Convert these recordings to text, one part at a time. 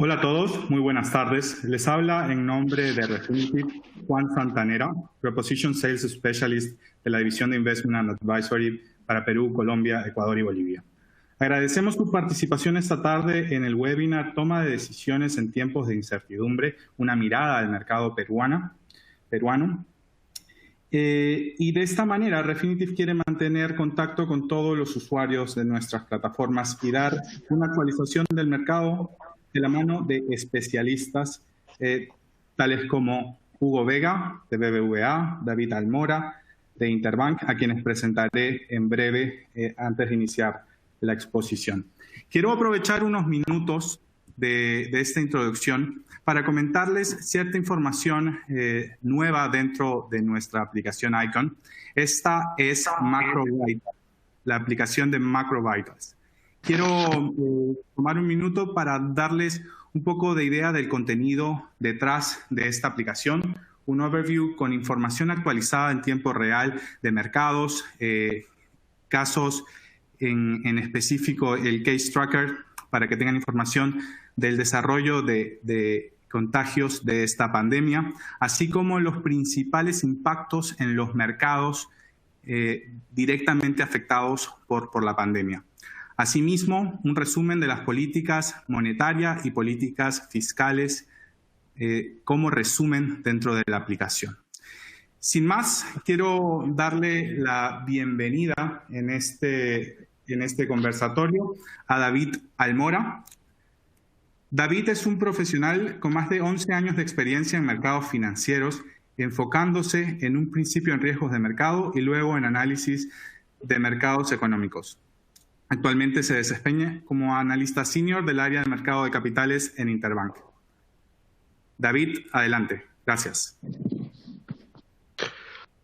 Hola a todos, muy buenas tardes. Les habla en nombre de Refinitiv Juan Santanera, Proposition Sales Specialist de la División de Investment and Advisory para Perú, Colombia, Ecuador y Bolivia. Agradecemos su participación esta tarde en el webinar Toma de decisiones en tiempos de incertidumbre, una mirada al mercado peruano. Y de esta manera, Refinitiv quiere mantener contacto con todos los usuarios de nuestras plataformas y dar una actualización del mercado de la mano de especialistas tales como Hugo Vega, de BBVA, David Almora, de Interbank, a quienes presentaré en breve antes de iniciar la exposición. Quiero aprovechar unos minutos de esta introducción para comentarles cierta información nueva dentro de nuestra aplicación Icon. Esta es MacroVitals, la aplicación de MacroVitals. Quiero tomar un minuto para darles un poco de idea del contenido detrás de esta aplicación, un overview con información actualizada en tiempo real de mercados, casos en específico el Case Tracker, para que tengan información del desarrollo de contagios de esta pandemia, así como los principales impactos en los mercados directamente afectados por la pandemia. Asimismo, un resumen de las políticas monetarias y políticas fiscales como resumen dentro de la aplicación. Sin más, quiero darle la bienvenida en este conversatorio a David Almora. David es un profesional con más de 11 años de experiencia en mercados financieros, enfocándose en un principio en riesgos de mercado y luego en análisis de mercados económicos. Actualmente se desempeña como analista senior del área de mercado de capitales en Interbank. David, adelante. Gracias.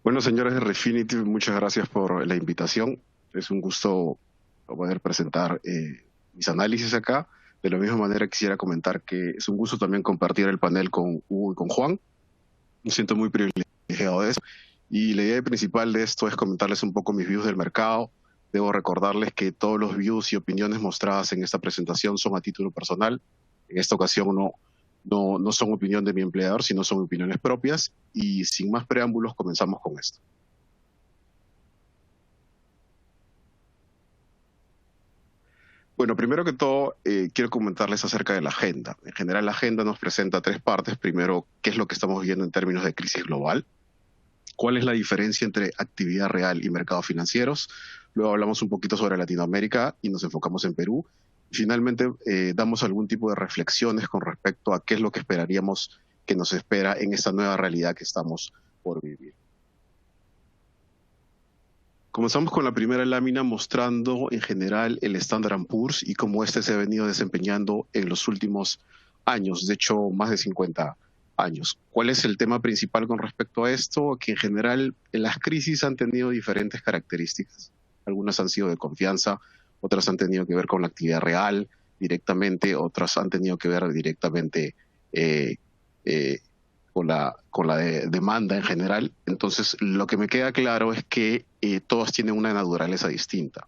Bueno, señores de Refinitiv, muchas gracias por la invitación. Es un gusto poder presentar mis análisis acá. De la misma manera quisiera comentar que es un gusto también compartir el panel con Hugo y con Juan. Me siento muy privilegiado de eso. Y la idea principal de esto es comentarles un poco mis views del mercado. Debo recordarles que todos los views y opiniones mostradas en esta presentación son a título personal. En esta ocasión no son opinión de mi empleador, sino son opiniones propias. Y sin más preámbulos, comenzamos con esto. Bueno, primero que todo, quiero comentarles acerca de la agenda. En general, la agenda nos presenta tres partes. Primero, qué es lo que estamos viendo en términos de crisis global. ¿Cuál es la diferencia entre actividad real y mercados financieros? Luego hablamos un poquito sobre Latinoamérica y nos enfocamos en Perú. Y finalmente, damos algún tipo de reflexiones con respecto a qué es lo que esperaríamos que nos espera en esta nueva realidad que estamos por vivir. Comenzamos con la primera lámina mostrando en general el Standard & Poor's y cómo este se ha venido desempeñando en los últimos años, de hecho más de 50 años. ¿Cuál es el tema principal con respecto a esto? Que en general las crisis han tenido diferentes características. Algunas han sido de confianza, otras han tenido que ver con la actividad real directamente, otras han tenido que ver directamente con la demanda en general. Entonces, lo que me queda claro es que todas tienen una naturaleza distinta.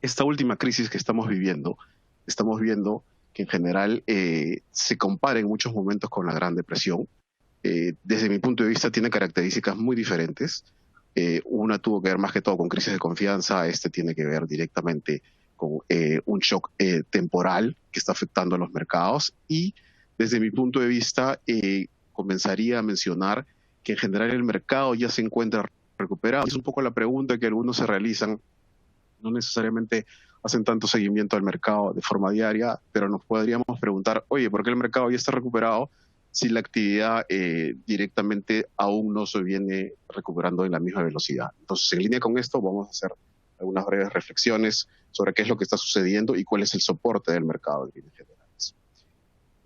Esta última crisis que estamos viendo que en general se compara en muchos momentos con la Gran Depresión. Desde mi punto de vista tiene características muy diferentes. Una tuvo que ver más que todo con crisis de confianza, este tiene que ver directamente con un shock temporal que está afectando a los mercados y desde mi punto de vista comenzaría a mencionar que en general el mercado ya se encuentra recuperado. Es un poco la pregunta que algunos se realizan, no necesariamente hacen tanto seguimiento al mercado de forma diaria, pero nos podríamos preguntar, oye, ¿por qué el mercado ya está recuperado si la actividad directamente aún no se viene recuperando en la misma velocidad? Entonces, en línea con esto, vamos a hacer algunas breves reflexiones sobre qué es lo que está sucediendo y cuál es el soporte del mercado en líneas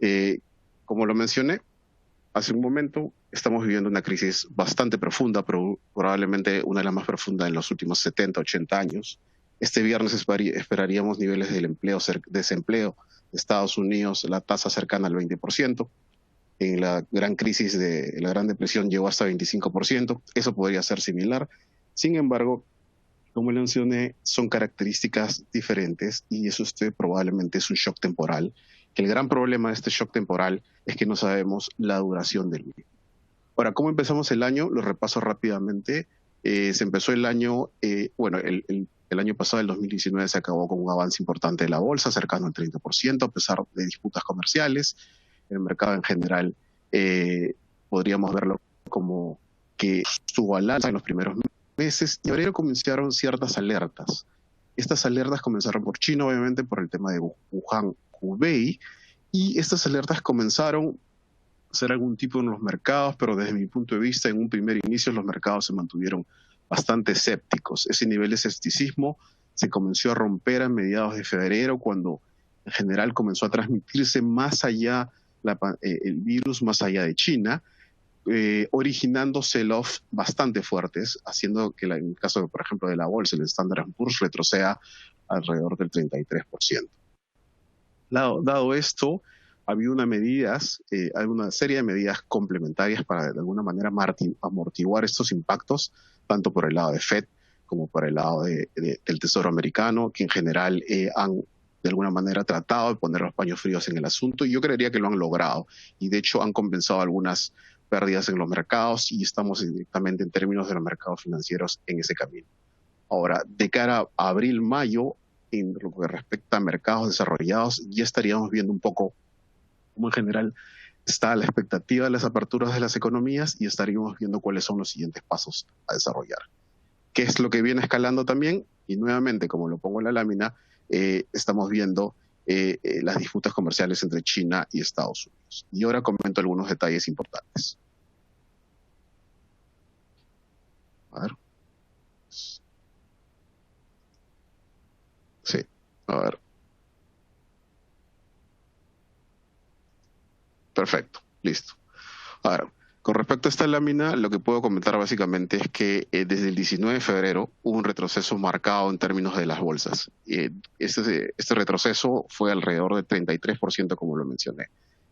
generales. Como lo mencioné hace un momento, estamos viviendo una crisis bastante profunda, probablemente una de las más profundas en los últimos 70, 80 años. Este viernes esperaríamos niveles del desempleo de Estados Unidos, la tasa cercana al 20%. En la gran crisis de la Gran Depresión llegó hasta 25%. Eso podría ser similar. Sin embargo, como le mencioné, son características diferentes y eso probablemente es un shock temporal, que el gran problema de este shock temporal es que no sabemos la duración del mismo. Ahora, ¿cómo empezamos el año? Lo repaso rápidamente. Se empezó el año, el año pasado, el 2019, se acabó con un avance importante de la bolsa, cercano al 30%, a pesar de disputas comerciales. El mercado en general podríamos verlo como que estuvo al alza en los primeros meses, y en febrero comenzaron ciertas alertas. Estas alertas comenzaron por China, obviamente, por el tema de Wuhan, Hubei, y estas alertas comenzaron a hacer algún tipo en los mercados, pero desde mi punto de vista, en un primer inicio, los mercados se mantuvieron bastante escépticos. Ese nivel de escepticismo se comenzó a romper a mediados de febrero, cuando en general comenzó a transmitirse más allá el virus, más allá de China, originando sell-off bastante fuertes, haciendo que en el caso, por ejemplo, de la bolsa, el Standard & Poor's retroceda alrededor del 33%. Dado esto, ha habido hay una serie de medidas complementarias para de alguna manera amortiguar estos impactos, tanto por el lado de Fed como por el lado del Tesoro americano, que en general han de alguna manera tratado de poner los paños fríos en el asunto, y yo creería que lo han logrado, y de hecho han compensado algunas pérdidas en los mercados, y estamos directamente en términos de los mercados financieros en ese camino. Ahora, de cara a abril-mayo, en lo que respecta a mercados desarrollados, ya estaríamos viendo un poco cómo en general está la expectativa de las aperturas de las economías, y estaríamos viendo cuáles son los siguientes pasos a desarrollar. ¿Qué es lo que viene escalando también? Y nuevamente, como lo pongo en la lámina, estamos viendo las disputas comerciales entre China y Estados Unidos. Y ahora comento algunos detalles importantes. A ver. Sí, a ver. Perfecto, listo. Ahora, con respecto a esta lámina, lo que puedo comentar básicamente es que desde el 19 de febrero hubo un retroceso marcado en términos de las bolsas. Este retroceso fue alrededor del 33%, como lo mencioné.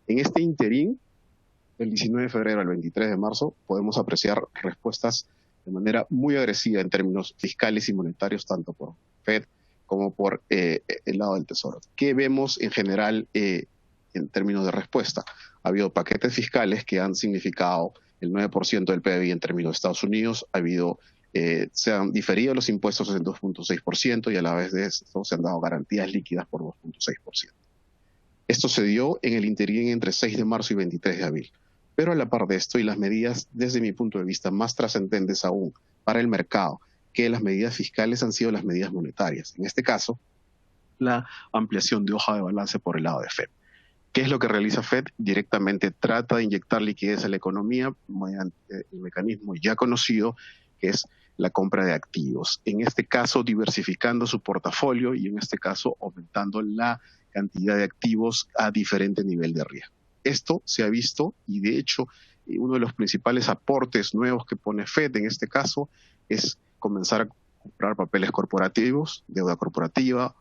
En este interín, del 19 de febrero al 23 de marzo, podemos apreciar respuestas de manera muy agresiva en términos fiscales y monetarios, tanto por Fed como por el lado del Tesoro. ¿Qué vemos en general en términos de respuesta? Ha habido paquetes fiscales que han significado el 9% del PIB en términos de Estados Unidos, se han diferido los impuestos en 2.6%, y a la vez de esto se han dado garantías líquidas por 2.6%. Esto se dio en el interín entre 6 de marzo y 23 de abril. Pero a la par de esto, y las medidas, desde mi punto de vista, más trascendentes aún para el mercado que las medidas fiscales, han sido las medidas monetarias. En este caso, la ampliación de hoja de balance por el lado de Fed. ¿Qué es lo que realiza Fed? Directamente trata de inyectar liquidez a la economía mediante el mecanismo ya conocido, que es la compra de activos. En este caso, diversificando su portafolio, y en este caso, aumentando la cantidad de activos a diferente nivel de riesgo. Esto se ha visto, y de hecho, uno de los principales aportes nuevos que pone Fed en este caso es comenzar a comprar papeles corporativos, deuda corporativa,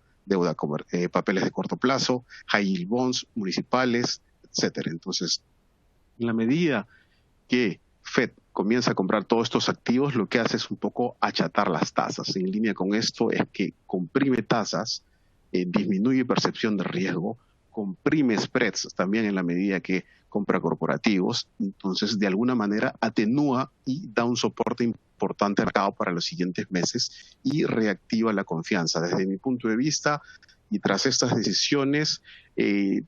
papeles de corto plazo, high yield bonds, municipales, etcétera. Entonces, en la medida que Fed comienza a comprar todos estos activos, lo que hace es un poco achatar las tasas. En línea con esto es que comprime tasas, disminuye percepción de riesgo, comprime spreads también en la medida que compra corporativos. Entonces, de alguna manera, atenúa y da un soporte importante al mercado para los siguientes meses y reactiva la confianza. Desde mi punto de vista, y tras estas decisiones, en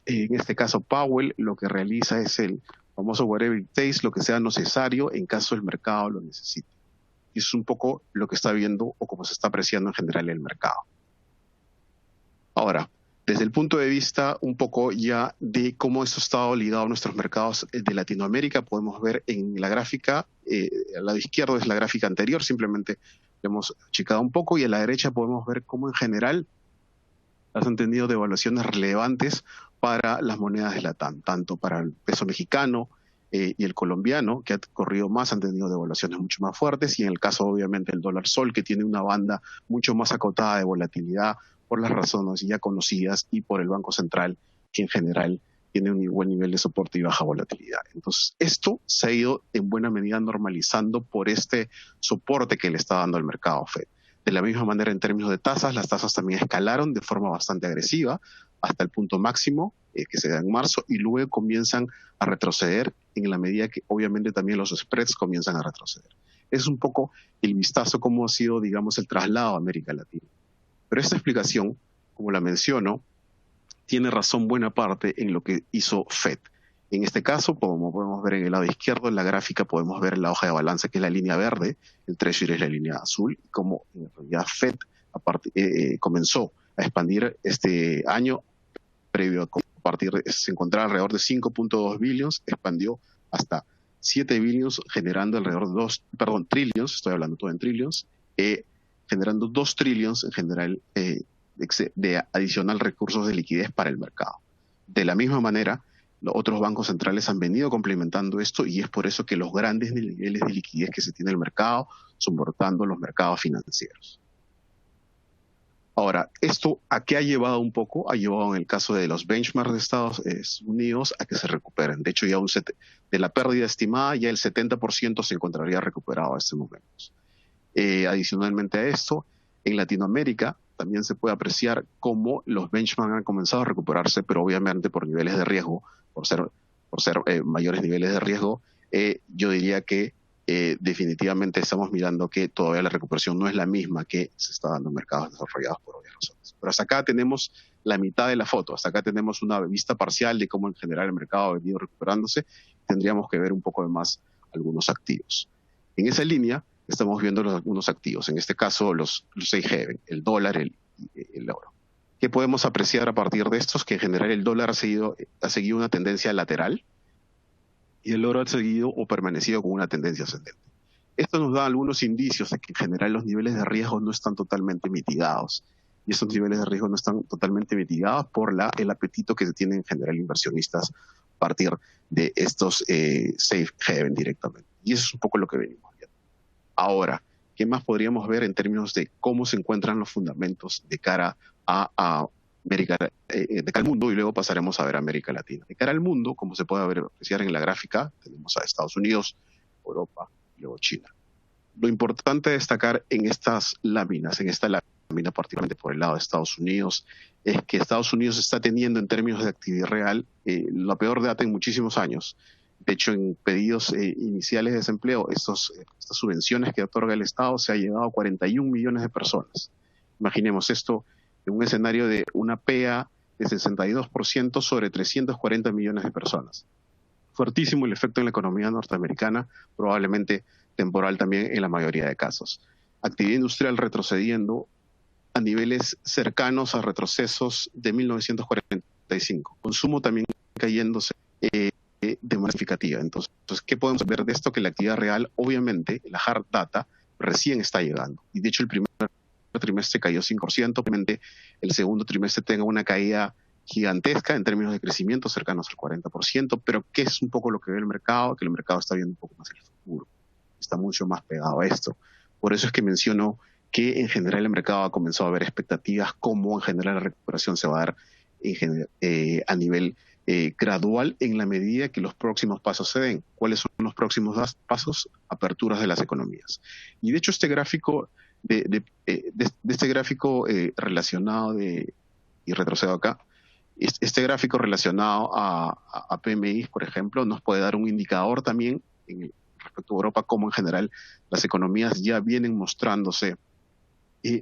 este caso Powell lo que realiza es el famoso whatever it takes, lo que sea necesario en caso el mercado lo necesite. Y es un poco lo que está viendo o como se está apreciando en general el mercado. Ahora, desde el punto de vista un poco ya de cómo esto ha estado ligado a nuestros mercados de Latinoamérica, podemos ver en la gráfica, al lado izquierdo es la gráfica anterior, simplemente lo hemos achicado un poco, y a la derecha podemos ver cómo en general han tenido devaluaciones relevantes para las monedas de Latam, tanto para el peso mexicano y el colombiano, que ha corrido más, han tenido devaluaciones mucho más fuertes, y en el caso obviamente del dólar sol, que tiene una banda mucho más acotada de volatilidad por las razones ya conocidas y por el Banco Central, que en general tiene un buen nivel de soporte y baja volatilidad. Entonces, esto se ha ido en buena medida normalizando por este soporte que le está dando el mercado Fed. De la misma manera, en términos de tasas, las tasas también escalaron de forma bastante agresiva hasta el punto máximo que se da en marzo, y luego comienzan a retroceder en la medida que obviamente también los spreads comienzan a retroceder. Es un poco el vistazo cómo ha sido, digamos, el traslado a América Latina. Pero esta explicación, como la menciono, tiene razón buena parte en lo que hizo Fed. En este caso, como podemos ver en el lado izquierdo, en la gráfica podemos ver la hoja de balance, que es la línea verde, el Treasury es la línea azul, y como en realidad Fed comenzó a expandir este año, previo a partir de, se encontraba alrededor de 5.2 billions, expandió hasta 7 billions, generando alrededor de trillions, estoy hablando todo en trillions, generando 2 trillions en general de adicional recursos de liquidez para el mercado. De la misma manera, los otros bancos centrales han venido complementando esto, y es por eso que los grandes niveles de liquidez que se tiene en el mercado soportando los mercados financieros. Ahora, ¿esto a qué ha llevado un poco? Ha llevado, en el caso de los benchmarks de Estados Unidos, a que se recuperen. De hecho, ya de la pérdida estimada, ya el 70% se encontraría recuperado a este momento. Adicionalmente a esto, en Latinoamérica también se puede apreciar cómo los benchmarks han comenzado a recuperarse, pero obviamente por niveles de riesgo, por ser mayores niveles de riesgo, yo diría que definitivamente estamos mirando que todavía la recuperación no es la misma que se está dando en mercados desarrollados por obvias razones. Pero hasta acá tenemos la mitad de la foto, hasta acá tenemos una vista parcial de cómo en general el mercado ha venido recuperándose. Tendríamos que ver un poco de más algunos activos. En esa línea estamos viendo algunos activos, en este caso los safe haven, el dólar, el oro. ¿Qué podemos apreciar a partir de estos? Que en general el dólar ha seguido una tendencia lateral, y el oro ha seguido o permanecido con una tendencia ascendente. Esto nos da algunos indicios de que en general los niveles de riesgo no están totalmente mitigados. Y estos niveles de riesgo no están totalmente mitigados por el apetito que tienen en general inversionistas a partir de estos safe haven directamente. Y eso es un poco lo que venimos viendo. Ahora, ¿qué más podríamos ver en términos de cómo se encuentran los fundamentos de cara a América, de cara al mundo, y luego pasaremos a ver América Latina? De cara al mundo, como se puede apreciar en la gráfica, tenemos a Estados Unidos, Europa y luego China. Lo importante destacar en estas láminas, en esta lámina particularmente por el lado de Estados Unidos, es que Estados Unidos está teniendo en términos de actividad real la peor data en muchísimos años. De hecho, en pedidos iniciales de desempleo, estas subvenciones que otorga el Estado, se ha llegado a 41 millones de personas. Imaginemos esto en un escenario de una PEA de 62% sobre 340 millones de personas. Fuertísimo el efecto en la economía norteamericana, probablemente temporal también en la mayoría de casos. Actividad industrial retrocediendo a niveles cercanos a retrocesos de 1945. Consumo también cayéndose de manera significativa. Entonces, ¿qué podemos ver de esto? Que la actividad real, obviamente, la hard data, recién está llegando. Y de hecho, el primer trimestre cayó 5%, obviamente el segundo trimestre tenga una caída gigantesca en términos de crecimiento, cercanos al 40%, pero ¿qué es un poco lo que ve el mercado? Que el mercado está viendo un poco más el futuro, está mucho más pegado a esto. Por eso es que menciono que en general el mercado ha comenzado a ver expectativas cómo en general la recuperación se va a dar a nivel gradual en la medida que los próximos pasos se den. ¿Cuáles son los próximos pasos? Aperturas de las economías. Y de hecho este gráfico relacionado y retrocedo acá, este gráfico relacionado a PMI, por ejemplo, nos puede dar un indicador también respecto a Europa, cómo en general las economías ya vienen mostrándose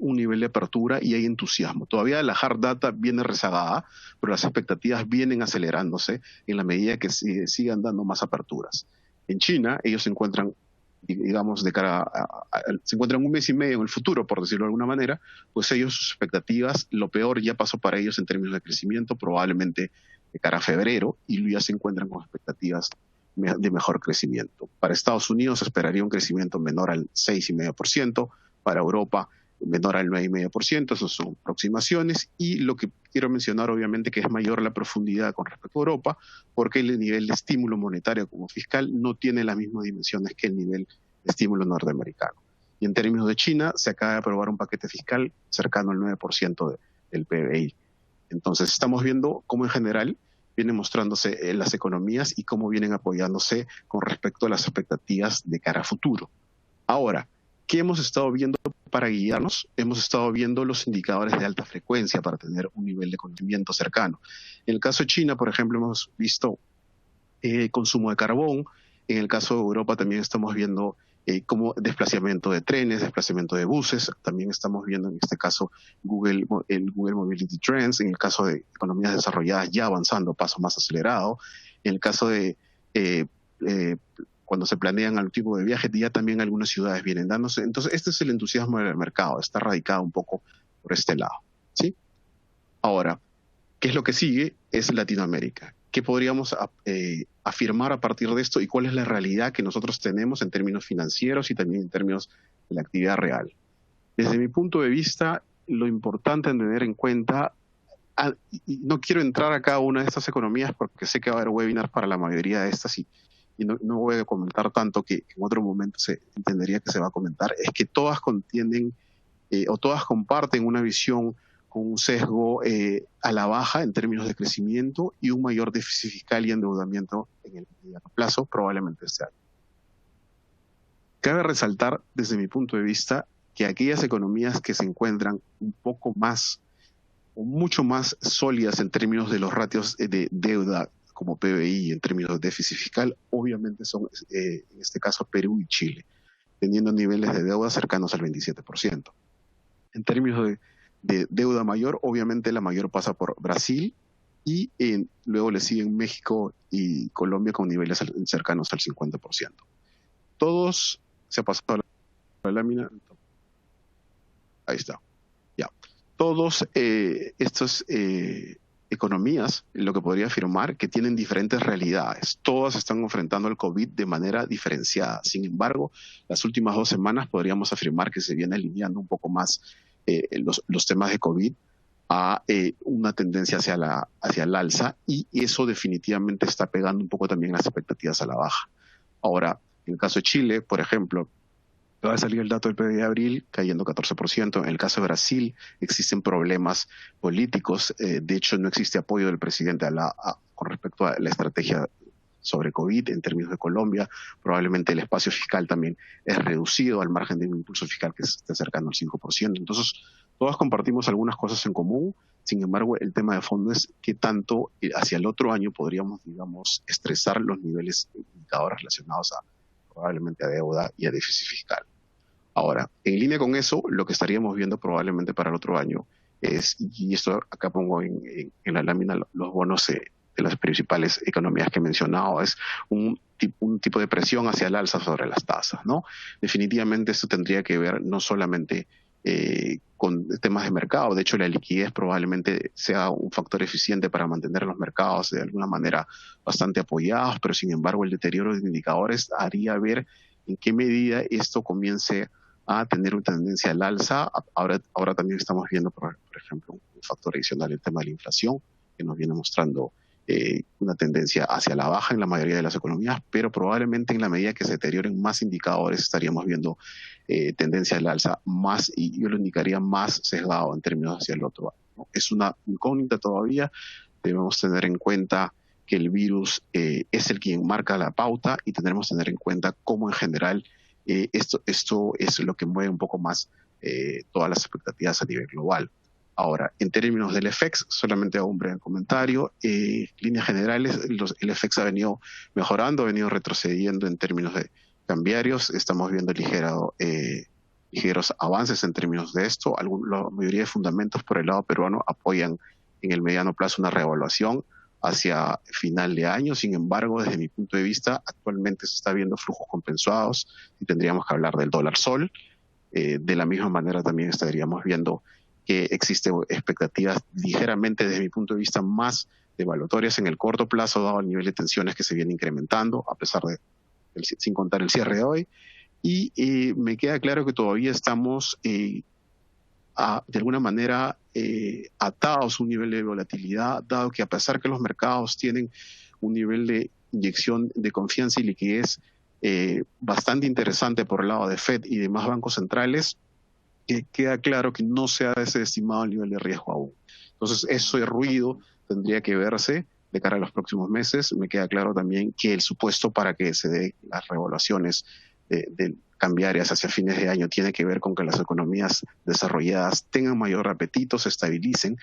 un nivel de apertura y hay entusiasmo. Todavía la hard data viene rezagada, pero las expectativas vienen acelerándose en la medida que sigan dando más aperturas. En China, ellos se encuentran, digamos, se encuentran un mes y medio en el futuro, por decirlo de alguna manera, pues ellos, sus expectativas, lo peor ya pasó para ellos en términos de crecimiento, probablemente de cara a febrero, y ya se encuentran con expectativas de mejor crecimiento. Para Estados Unidos esperaría un crecimiento menor al 6,5%, para Europa menor al 9,5%, esas son aproximaciones, y lo que quiero mencionar obviamente que es mayor la profundidad con respecto a Europa, porque el nivel de estímulo monetario como fiscal no tiene las mismas dimensiones que el nivel de estímulo norteamericano. Y en términos de China, se acaba de aprobar un paquete fiscal cercano al 9% del PBI. Entonces estamos viendo cómo en general vienen mostrándose las economías y cómo vienen apoyándose con respecto a las expectativas de cara a futuro. Ahora, ¿qué hemos estado viendo para guiarnos? Hemos estado viendo los indicadores de alta frecuencia para tener un nivel de conocimiento cercano. En el caso de China, por ejemplo, hemos visto consumo de carbón. En el caso de Europa también estamos viendo como desplazamiento de trenes, desplazamiento de buses. También estamos viendo en este caso el Google Mobility Trends. En el caso de economías desarrolladas ya avanzando paso más acelerado. En el caso de cuando se planean algún tipo de viaje, ya también algunas ciudades vienen dándose. Entonces, este es el entusiasmo del mercado, está radicado un poco por este lado, ¿sí? Ahora, ¿qué es lo que sigue? Es Latinoamérica. ¿Qué podríamos afirmar a partir de esto y cuál es la realidad que nosotros tenemos en términos financieros y también en términos de la actividad real? Desde mi punto de vista, lo importante en tener en cuenta, y no quiero entrar a cada una de estas economías porque sé que va a haber webinars para la mayoría de estas y no voy a comentar tanto que en otro momento se entendería que se va a comentar, es que todas contienen o todas comparten una visión con un sesgo a la baja en términos de crecimiento y un mayor déficit fiscal y endeudamiento en el mediano plazo, probablemente este año. Cabe resaltar, desde mi punto de vista, que aquellas economías que se encuentran un poco más o mucho más sólidas en términos de los ratios de deuda como PBI en términos de déficit fiscal, obviamente son, en este caso, Perú y Chile, teniendo niveles de deuda cercanos al 27%. En términos de deuda mayor, obviamente la mayor pasa por Brasil y luego le siguen México y Colombia con niveles cercanos al 50%. Todos, se ha pasado la lámina, ahí está, ya. Todos estos economías, lo que podría afirmar, que tienen diferentes realidades. Todas están enfrentando el COVID de manera diferenciada. Sin embargo, las últimas 2 semanas podríamos afirmar que se viene alineando un poco más los temas de COVID a una tendencia hacia el alza, y eso definitivamente está pegando un poco también las expectativas a la baja. Ahora, en el caso de Chile, por ejemplo, va a salir el dato del PBI de abril cayendo 14%. En el caso de Brasil existen problemas políticos. De hecho, no existe apoyo del presidente con respecto a la estrategia sobre COVID. En términos de Colombia, probablemente el espacio fiscal también es reducido al margen de un impulso fiscal que se está acercando al 5%. Entonces, todas compartimos algunas cosas en común. Sin embargo, el tema de fondo es qué tanto hacia el otro año podríamos, digamos, estresar los niveles de indicadores relacionados probablemente a deuda y a déficit fiscal. Ahora, en línea con eso, lo que estaríamos viendo probablemente para el otro año es, y esto acá pongo en la lámina los bonos de las principales economías que he mencionado, es un tipo de presión hacia el alza sobre las tasas, ¿no? Definitivamente esto tendría que ver no solamente con temas de mercado. De hecho, la liquidez probablemente sea un factor eficiente para mantener los mercados de alguna manera bastante apoyados, pero sin embargo el deterioro de indicadores haría ver en qué medida esto comience a tener una tendencia al alza. Ahora también estamos viendo, por ejemplo, un factor adicional, el tema de la inflación, que nos viene mostrando una tendencia hacia la baja en la mayoría de las economías, pero probablemente en la medida que se deterioren más indicadores estaríamos viendo tendencia al alza más, y yo lo indicaría más sesgado en términos hacia el otro lado, ¿no? Es una incógnita todavía. Debemos tener en cuenta que el virus es el quien marca la pauta, y tendremos que tener en cuenta cómo en general esto es lo que mueve un poco más todas las expectativas a nivel global. Ahora, en términos del FX, solamente hago un breve comentario. Líneas generales, el FX ha venido mejorando, ha venido retrocediendo en términos de cambiarios. Estamos viendo ligeros avances en términos de esto. La mayoría de fundamentos por el lado peruano apoyan en el mediano plazo una reevaluación hacia final de año. Sin embargo, desde mi punto de vista, actualmente se está viendo flujos compensados y tendríamos que hablar del dólar sol. De la misma manera también estaríamos viendo que existen expectativas ligeramente, desde mi punto de vista, más devaluatorias en el corto plazo, dado el nivel de tensiones que se viene incrementando, a pesar sin contar el cierre de hoy. Y me queda claro que todavía estamos de alguna manera atados a un nivel de volatilidad, dado que a pesar que los mercados tienen un nivel de inyección de confianza y liquidez bastante interesante por el lado de Fed y demás bancos centrales, queda claro que no se ha desestimado el nivel de riesgo aún. Entonces, ese ruido tendría que verse de cara a los próximos meses. Me queda claro también que el supuesto para que se den las revaluaciones de cambiarias hacia fines de año tiene que ver con que las economías desarrolladas tengan mayor apetito, se estabilicen,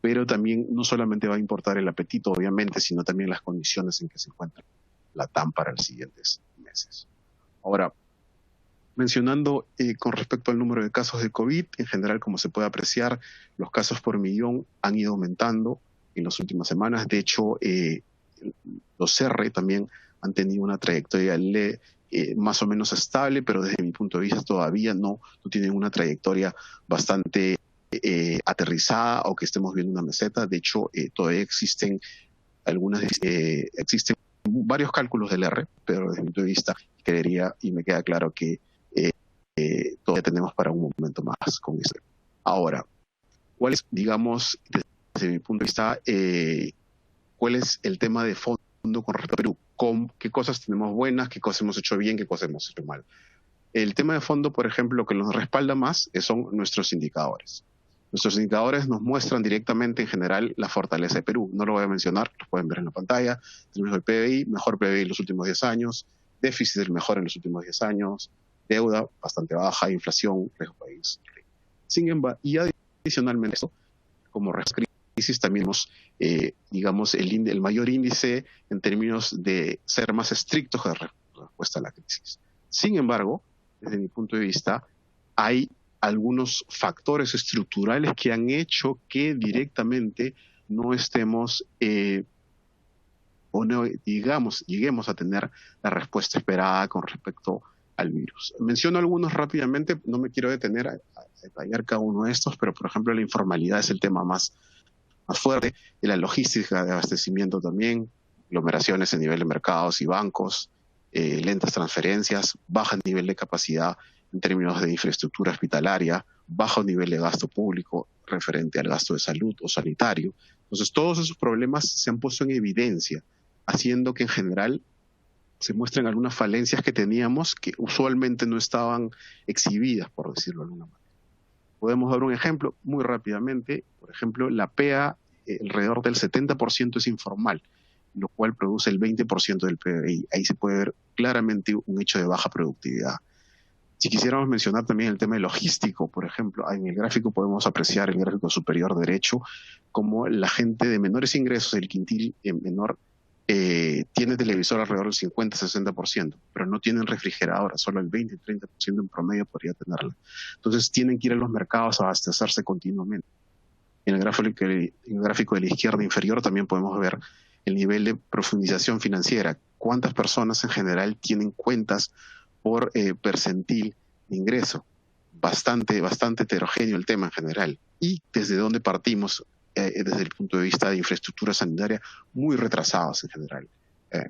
pero también no solamente va a importar el apetito, obviamente, sino también las condiciones en que se encuentra la TAM para los siguientes meses. Ahora, mencionando con respecto al número de casos de COVID, en general, como se puede apreciar, los casos por millón han ido aumentando en las últimas semanas. De hecho, los R también han tenido una trayectoria más o menos estable, pero desde mi punto de vista todavía no tienen una trayectoria bastante aterrizada o que estemos viendo una meseta. De hecho, todavía existen existen varios cálculos del R, pero desde mi punto de vista creería y me queda claro que todavía tenemos para un momento más con eso. Ahora, ¿cuál es, digamos, desde mi punto de vista, cuál es el tema de fondo con respecto a Perú? ¿Qué cosas tenemos buenas, qué cosas hemos hecho bien, qué cosas hemos hecho mal? El tema de fondo, por ejemplo, lo que nos respalda más son nuestros indicadores. Nuestros indicadores nos muestran directamente en general la fortaleza de Perú. No lo voy a mencionar, lo pueden ver en la pantalla. Tenemos el PBI, mejor PBI en los últimos 10 años, déficit el mejor en los últimos 10 años, deuda bastante baja, inflación, riesgo país. Sin embargo, y adicionalmente esto, como crisis también tenemos, digamos, el mayor índice en términos de ser más estrictos de respuesta a la crisis. Sin embargo, desde mi punto de vista, hay algunos factores estructurales que han hecho que directamente no estemos o no, digamos, lleguemos a tener la respuesta esperada con respecto al virus. Menciono algunos rápidamente, no me quiero detener a detallar cada uno de estos, pero por ejemplo la informalidad es el tema más fuerte, y la logística de abastecimiento también, aglomeraciones a nivel de mercados y bancos, lentas transferencias, bajo nivel de capacidad en términos de infraestructura hospitalaria, bajo nivel de gasto público referente al gasto de salud o sanitario. Entonces, todos esos problemas se han puesto en evidencia, haciendo que en general se muestren algunas falencias que teníamos que usualmente no estaban exhibidas, por decirlo de alguna manera. Podemos dar un ejemplo muy rápidamente. Por ejemplo, la PEA, alrededor del 70% es informal, lo cual produce el 20% del PBI. Ahí se puede ver claramente un hecho de baja productividad. Si quisiéramos mencionar también el tema logístico, por ejemplo, en el gráfico podemos apreciar, en el gráfico superior derecho, cómo la gente de menores ingresos, el quintil menor, tiene televisor alrededor del 50-60%, pero no tienen refrigeradora, solo el 20-30% en promedio podría tenerla. Entonces tienen que ir a los mercados a abastecerse continuamente. En el gráfico de la izquierda inferior también podemos ver el nivel de profundización financiera. ¿Cuántas personas en general tienen cuentas por percentil de ingreso? Bastante heterogéneo el tema en general. ¿Y desde dónde partimos? Desde el punto de vista de infraestructura sanitaria, muy retrasados en general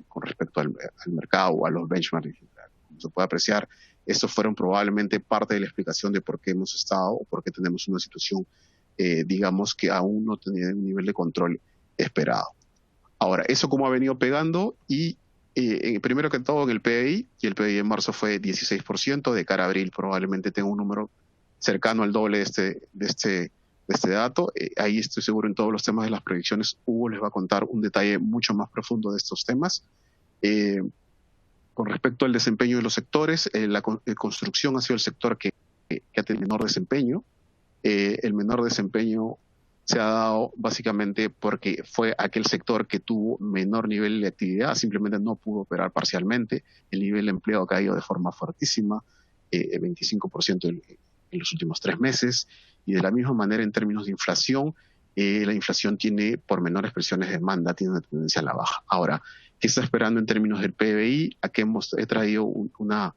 con respecto al mercado o a los benchmarks en general. Como se puede apreciar, estos fueron probablemente parte de la explicación de por qué hemos estado o por qué tenemos una situación, digamos, que aún no tenía un nivel de control esperado. Ahora, eso cómo ha venido pegando y primero que todo en el PBI, y el PBI en marzo fue 16%, de cara a abril probablemente tenga un número cercano al doble de este dato. Ahí estoy seguro en todos los temas de las proyecciones. Hugo les va a contar un detalle mucho más profundo de estos temas. Con respecto al desempeño de los sectores, la construcción ha sido el sector que ha tenido menor desempeño. El menor desempeño se ha dado básicamente porque fue aquel sector que tuvo menor nivel de actividad, simplemente no pudo operar parcialmente. El nivel de empleo ha caído de forma fuertísima, 25% en los últimos 3 meses. Y de la misma manera, en términos de inflación, la inflación tiene, por menores presiones de demanda, tiene una tendencia a la baja. Ahora, ¿qué está esperando en términos del PBI? Aquí he traído una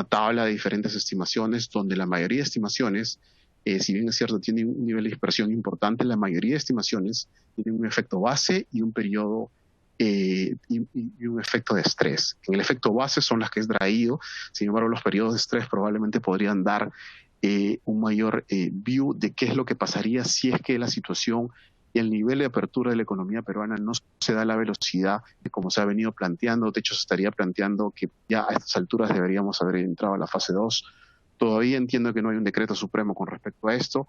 tabla de diferentes estimaciones, donde la mayoría de estimaciones, si bien es cierto, tienen un nivel de dispersión importante, la mayoría de estimaciones tienen un efecto base y un periodo y un efecto de estrés. En el efecto base son las que he traído, sin embargo, los periodos de estrés probablemente podrían dar un mayor view de qué es lo que pasaría si es que la situación y el nivel de apertura de la economía peruana no se da a la velocidad de como se ha venido planteando. De hecho, se estaría planteando que ya a estas alturas deberíamos haber entrado a la fase 2. Todavía entiendo que no hay un decreto supremo con respecto a esto,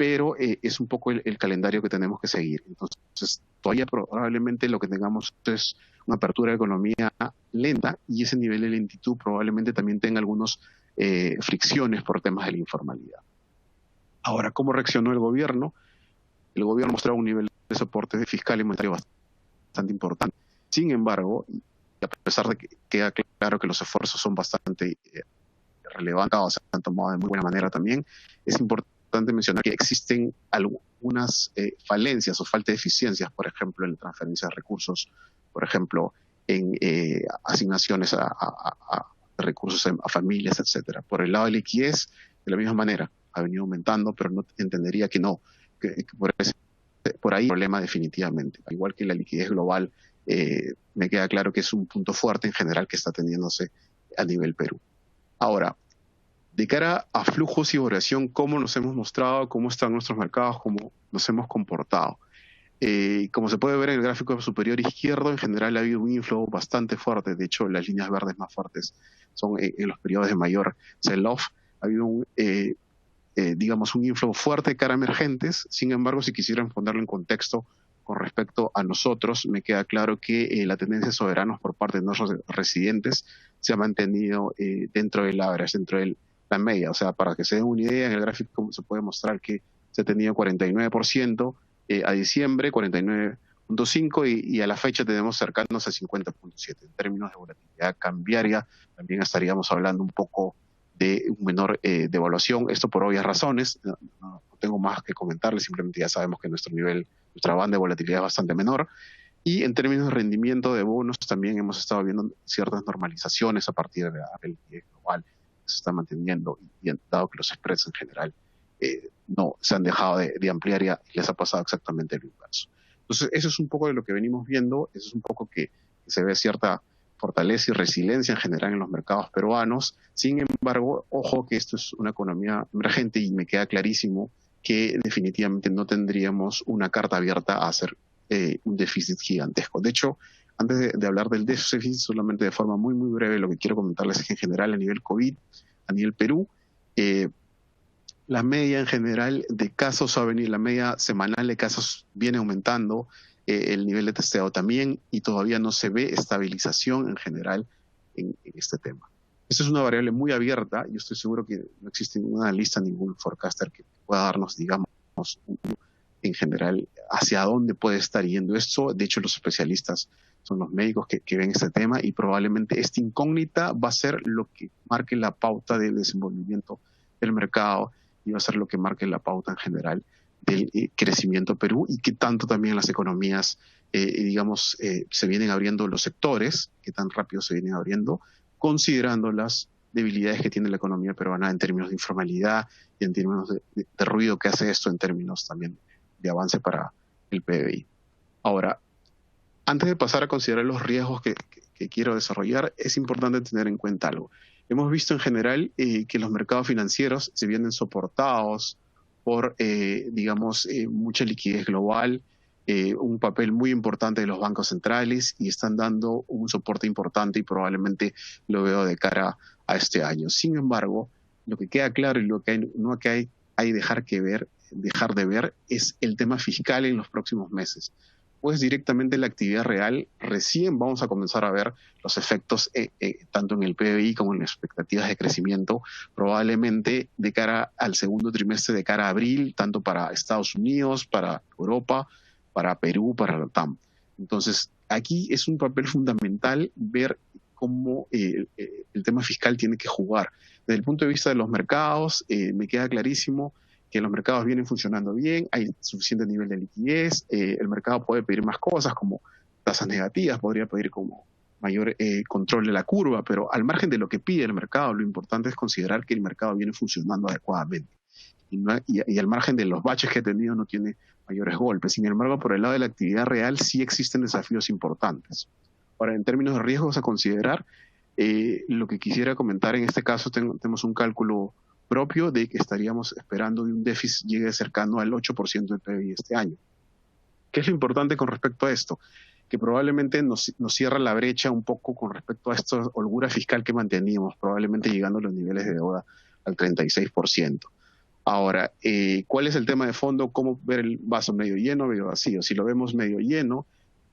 pero es un poco el calendario que tenemos que seguir. Entonces, todavía probablemente lo que tengamos es una apertura de economía lenta, y ese nivel de lentitud probablemente también tenga algunas fricciones por temas de la informalidad. Ahora, ¿cómo reaccionó el gobierno? El gobierno mostró un nivel de soporte fiscal y monetario bastante importante. Sin embargo, y a pesar de que queda claro que los esfuerzos son bastante relevantes, se han tomado de muy buena manera también, es importante mencionar que existen algunas falencias o falta de eficiencias, por ejemplo, en la transferencia de recursos, por ejemplo, en asignaciones a recursos a familias, etcétera. Por el lado de liquidez, de la misma manera, ha venido aumentando, pero no entendería que no, que por ahí hay un problema definitivamente. Al igual que la liquidez global, me queda claro que es un punto fuerte en general que está teniéndose a nivel Perú. Ahora, de cara a flujos y variación, ¿cómo nos hemos mostrado? ¿Cómo están nuestros mercados? ¿Cómo nos hemos comportado? Como se puede ver en el gráfico superior izquierdo, en general ha habido un inflow bastante fuerte. De hecho, las líneas verdes más fuertes son en los periodos de mayor sell-off. Ha habido digamos, un inflow fuerte de cara a emergentes. Sin embargo, si quisieran ponerlo en contexto con respecto a nosotros, me queda claro que la tendencia de soberanos por parte de nuestros residentes se ha mantenido dentro del average, dentro de la media. O sea, para que se den una idea, en el gráfico se puede mostrar que se ha tenido 49% a diciembre, 49.5%, y a la fecha tenemos cercanos a 50.7%. En términos de volatilidad cambiaria, también estaríamos hablando un poco de un menor devaluación. Esto por obvias razones. No tengo más que comentarles, simplemente ya sabemos que nuestra banda de volatilidad es bastante menor. Y en términos de rendimiento de bonos, también hemos estado viendo ciertas normalizaciones a partir de la liquidez global que se está manteniendo, y dado que los spreads en general no se han dejado de ampliar, y les ha pasado exactamente lo inverso. Entonces, eso es un poco de lo que venimos viendo. Eso es un poco que se ve cierta fortaleza y resiliencia en general en los mercados peruanos. Sin embargo, ojo que esto es una economía emergente, y me queda clarísimo que definitivamente no tendríamos una carta abierta a hacer un déficit gigantesco. De hecho, antes de hablar del déficit, solamente de forma muy, muy breve, lo que quiero comentarles es que en general a nivel COVID, a nivel Perú, la media en general de casos la media semanal de casos viene aumentando, el nivel de testeo también, y todavía no se ve estabilización en general en este tema. Esta es una variable muy abierta. Yo estoy seguro que no existe ningún analista, ningún forecaster que pueda darnos, digamos, en general hacia dónde puede estar yendo esto. De hecho, los especialistas son los médicos que ven este tema, y probablemente esta incógnita va a ser lo que marque la pauta del desenvolvimiento del mercado, y va a ser lo que marque la pauta en general del crecimiento Perú, y qué tanto también las economías, digamos, se vienen abriendo los sectores, qué tan rápido se vienen abriendo, considerando las debilidades que tiene la economía peruana en términos de informalidad y en términos de ruido que hace esto en términos también de avance para el PBI. Ahora, antes de pasar a considerar los riesgos que quiero desarrollar, es importante tener en cuenta algo. Hemos visto en general que los mercados financieros se vienen soportados por, digamos, mucha liquidez global, un papel muy importante de los bancos centrales, y están dando un soporte importante, y probablemente lo veo de cara a este año. Sin embargo, lo que queda claro y lo que hay dejar de ver es el tema fiscal en los próximos meses. Pues directamente la actividad real, recién vamos a comenzar a ver los efectos tanto en el PBI como en las expectativas de crecimiento, probablemente de cara al segundo trimestre, de cara a abril, tanto para Estados Unidos, para Europa, para Perú, para la TAM. Entonces, aquí es un papel fundamental ver cómo el tema fiscal tiene que jugar. Desde el punto de vista de los mercados, me queda clarísimo que los mercados vienen funcionando bien, hay suficiente nivel de liquidez, el mercado puede pedir más cosas como tasas negativas, podría pedir como mayor control de la curva, pero al margen de lo que pide el mercado, lo importante es considerar que el mercado viene funcionando adecuadamente. Y al margen de los baches que ha tenido, no tiene mayores golpes. Sin embargo, por el lado de la actividad real sí existen desafíos importantes. Ahora, en términos de riesgos a considerar, lo que quisiera comentar en este caso, tenemos un cálculo propio de que estaríamos esperando de un déficit llegue cercano al 8% del PBI este año. ¿Qué es lo importante con respecto a esto? Que probablemente nos cierra la brecha un poco con respecto a esta holgura fiscal que manteníamos, probablemente llegando a los niveles de deuda al 36%. Ahora, ¿cuál es el tema de fondo? ¿Cómo ver el vaso medio lleno o medio vacío? Si lo vemos medio lleno,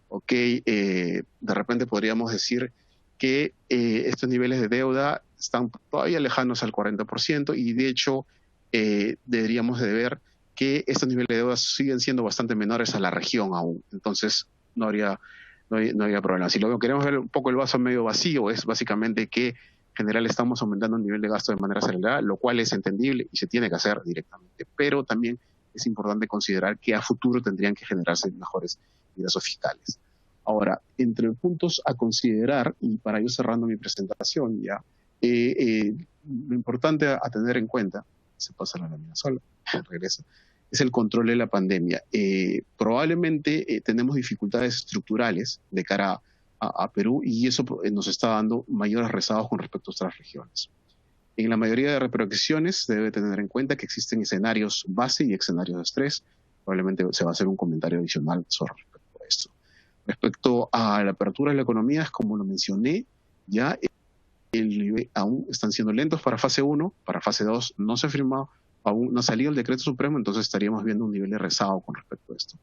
ok, de repente podríamos decir que estos niveles de deuda están todavía lejanos al 40% y de hecho deberíamos de ver que estos niveles de deuda siguen siendo bastante menores a la región aún. Entonces no habría problema. Si lo queremos ver un poco el vaso medio vacío, es básicamente que en general estamos aumentando el nivel de gasto de manera acelerada, lo cual es entendible y se tiene que hacer directamente. Pero también es importante considerar que a futuro tendrían que generarse mejores ingresos fiscales. Ahora, entre puntos a considerar, y para ir cerrando mi presentación ya, lo importante a tener en cuenta, se pasa la lámina sola, regresa, es el control de la pandemia. Probablemente tenemos dificultades estructurales de cara a Perú y eso nos está dando mayores rezagos con respecto a otras regiones. En la mayoría de reproyecciones se debe tener en cuenta que existen escenarios base y escenarios de estrés. Probablemente se va a hacer un comentario adicional sobre respecto a esto. Respecto a la apertura de la economía, como lo mencioné, ya aún están siendo lentos para fase 1, para fase 2 no se ha firmado, aún no ha salido el decreto supremo, entonces estaríamos viendo un nivel de rezago con respecto a esto.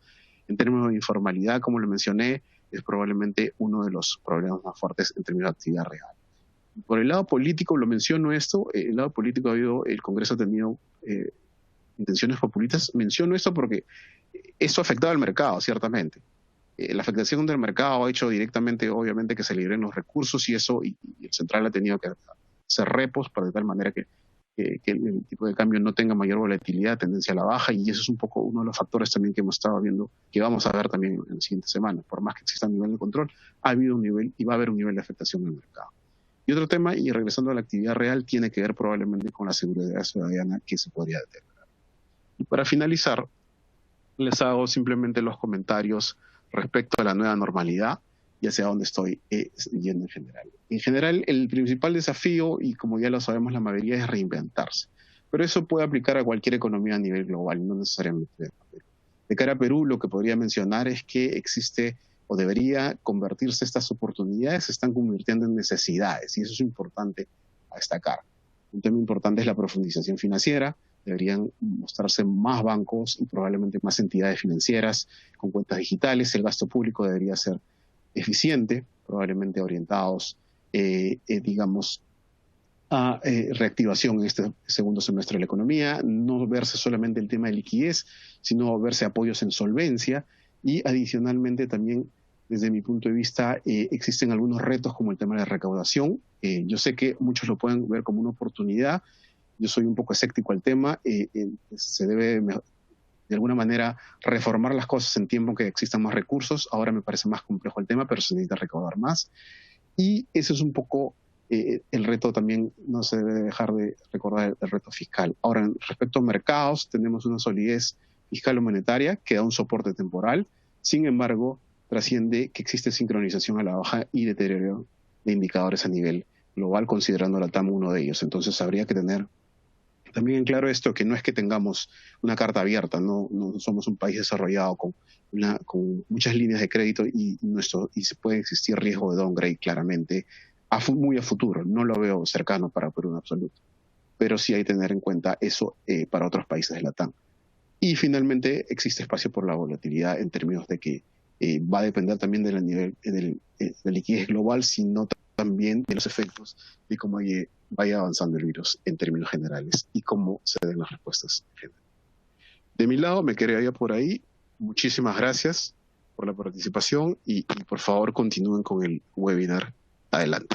En términos de informalidad, como lo mencioné, es probablemente uno de los problemas más fuertes en términos de actividad real. Por el lado político, lo menciono esto, el lado político el Congreso ha tenido intenciones populistas, menciono esto porque eso ha afectado al mercado, ciertamente. La afectación del mercado ha hecho directamente, obviamente, que se liberen los recursos y eso, y el central ha tenido que hacer repos para de tal manera que el tipo de cambio no tenga mayor volatilidad, tendencia a la baja, y eso es un poco uno de los factores también que hemos estado viendo, que vamos a ver también en las siguientes semanas. Por más que exista un nivel de control, ha habido un nivel y va a haber un nivel de afectación en el mercado. Y otro tema, y regresando a la actividad real, tiene que ver probablemente con la seguridad ciudadana que se podría deteriorar. Y para finalizar, les hago simplemente los comentarios respecto a la nueva normalidad y hacia dónde estoy yendo en general. En general, el principal desafío, y como ya lo sabemos la mayoría, es reinventarse. Pero eso puede aplicar a cualquier economía a nivel global, no necesariamente de Perú. De cara a Perú, lo que podría mencionar es que existe o debería convertirse estas oportunidades, se están convirtiendo en necesidades, y eso es importante a destacar. Un tema importante es la profundización financiera. Deberían mostrarse más bancos y probablemente más entidades financieras con cuentas digitales. El gasto público debería ser eficiente, probablemente orientados, digamos, a reactivación en este segundo semestre de la economía, no verse solamente el tema de liquidez, sino verse apoyos en solvencia y adicionalmente también, desde mi punto de vista, existen algunos retos como el tema de la recaudación. Yo sé que muchos lo pueden ver como una oportunidad. Yo soy un poco escéptico al tema. Se debe, de alguna manera, reformar las cosas en tiempo que existan más recursos. Ahora me parece más complejo el tema, pero se necesita recaudar más. Y ese es un poco el reto también, no se debe dejar de recordar el reto fiscal. Ahora, respecto a mercados, tenemos una solidez fiscal o monetaria que da un soporte temporal. Sin embargo, trasciende que existe sincronización a la baja y deterioro de indicadores a nivel global, considerando la TAM uno de ellos. Entonces, habría que tener también en claro esto, que no es que tengamos una carta abierta, no somos un país desarrollado con muchas líneas de crédito y se puede existir riesgo de downgrade claramente, muy a futuro. No lo veo cercano para Perú en absoluto, pero sí hay que tener en cuenta eso para otros países de la TAM. Y finalmente existe espacio por la volatilidad en términos de que va a depender también del nivel de liquidez global, sino también de los efectos de cómo vaya avanzando el virus en términos generales y cómo se den las respuestas en general. De mi lado me quedaría por ahí. Muchísimas gracias por la participación y por favor continúen con el webinar. Adelante.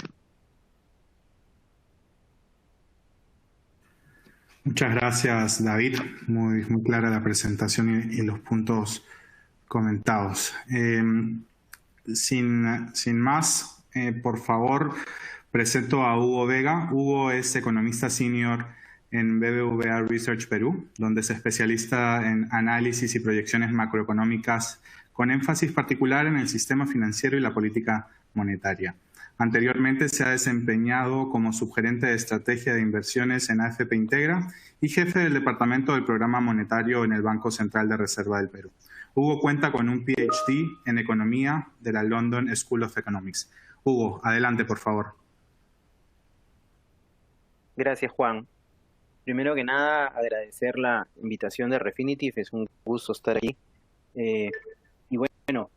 Muchas gracias, David. Muy clara la presentación y los puntos comentados. Sin más, por favor, presento a Hugo Vega. Hugo es economista senior en BBVA Research Perú, donde es especialista en análisis y proyecciones macroeconómicas con énfasis particular en el sistema financiero y la política monetaria. Anteriormente se ha desempeñado como subgerente de estrategia de inversiones en AFP Integra y jefe del departamento del programa monetario en el Banco Central de Reserva del Perú. Hugo cuenta con un PhD en economía de la London School of Economics. Hugo, adelante, por favor. Gracias, Juan. Primero que nada, agradecer la invitación de Refinitiv, es un gusto estar aquí. Y bueno,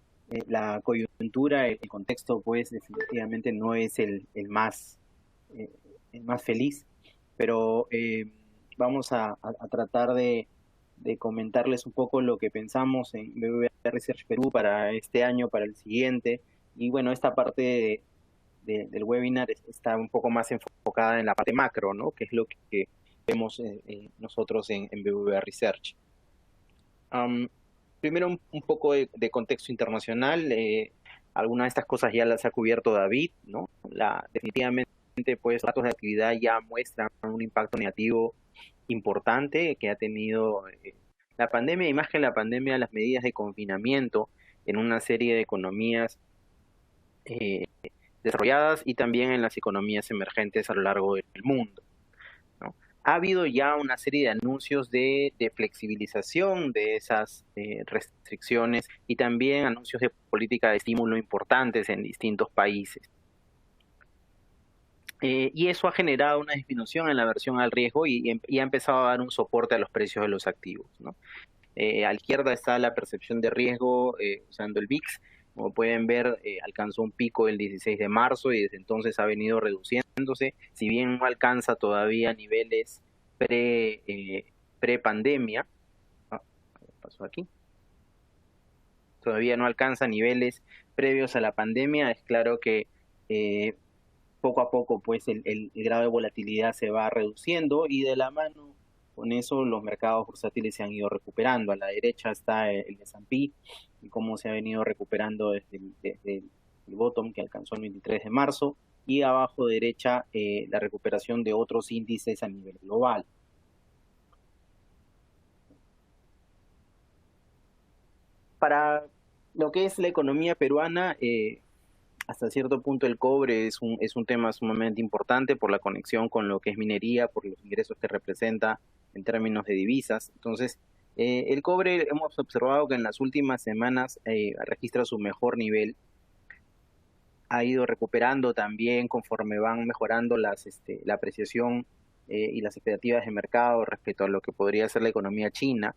la coyuntura, el contexto, pues definitivamente no es eh, el más feliz, pero vamos a tratar de comentarles un poco lo que pensamos en BBVA Research Perú para este año, para el siguiente. Y bueno, esta parte del webinar está un poco más enfocada en la parte macro, ¿no? Que es lo que vemos nosotros en BBVA Research. Primero un poco de contexto internacional. Algunas de estas cosas ya las ha cubierto David, ¿no? Definitivamente, pues, datos de actividad ya muestran un impacto negativo importante que ha tenido la pandemia, y más que la pandemia, las medidas de confinamiento en una serie de economías eh, desarrolladas y también en las economías emergentes a lo largo del mundo, ¿no? Ha habido ya una serie de anuncios de flexibilización de esas restricciones y también anuncios de política de estímulo importantes en distintos países. Y eso ha generado una disminución en la aversión al riesgo y ha empezado a dar un soporte a los precios de los activos, ¿no? A la izquierda está la percepción de riesgo usando el VIX. Como pueden ver, alcanzó un pico el 16 de marzo y desde entonces ha venido reduciéndose. Si bien no alcanza todavía niveles pre-pandemia, ¿qué pasó aquí? Todavía no alcanza niveles previos a la pandemia. Es claro que poco a poco pues el grado de volatilidad se va reduciendo y de la mano con eso los mercados bursátiles se han ido recuperando. A la derecha está el S&P y cómo se ha venido recuperando desde el bottom que alcanzó el 23 de marzo, y abajo derecha la recuperación de otros índices a nivel global. Para lo que es la economía peruana, hasta cierto punto el cobre es un tema sumamente importante por la conexión con lo que es minería, por los ingresos que representa en términos de divisas. Entonces, el cobre hemos observado que en las últimas semanas registra su mejor nivel. Ha ido recuperando también conforme van mejorando la apreciación y las expectativas de mercado respecto a lo que podría ser la economía china.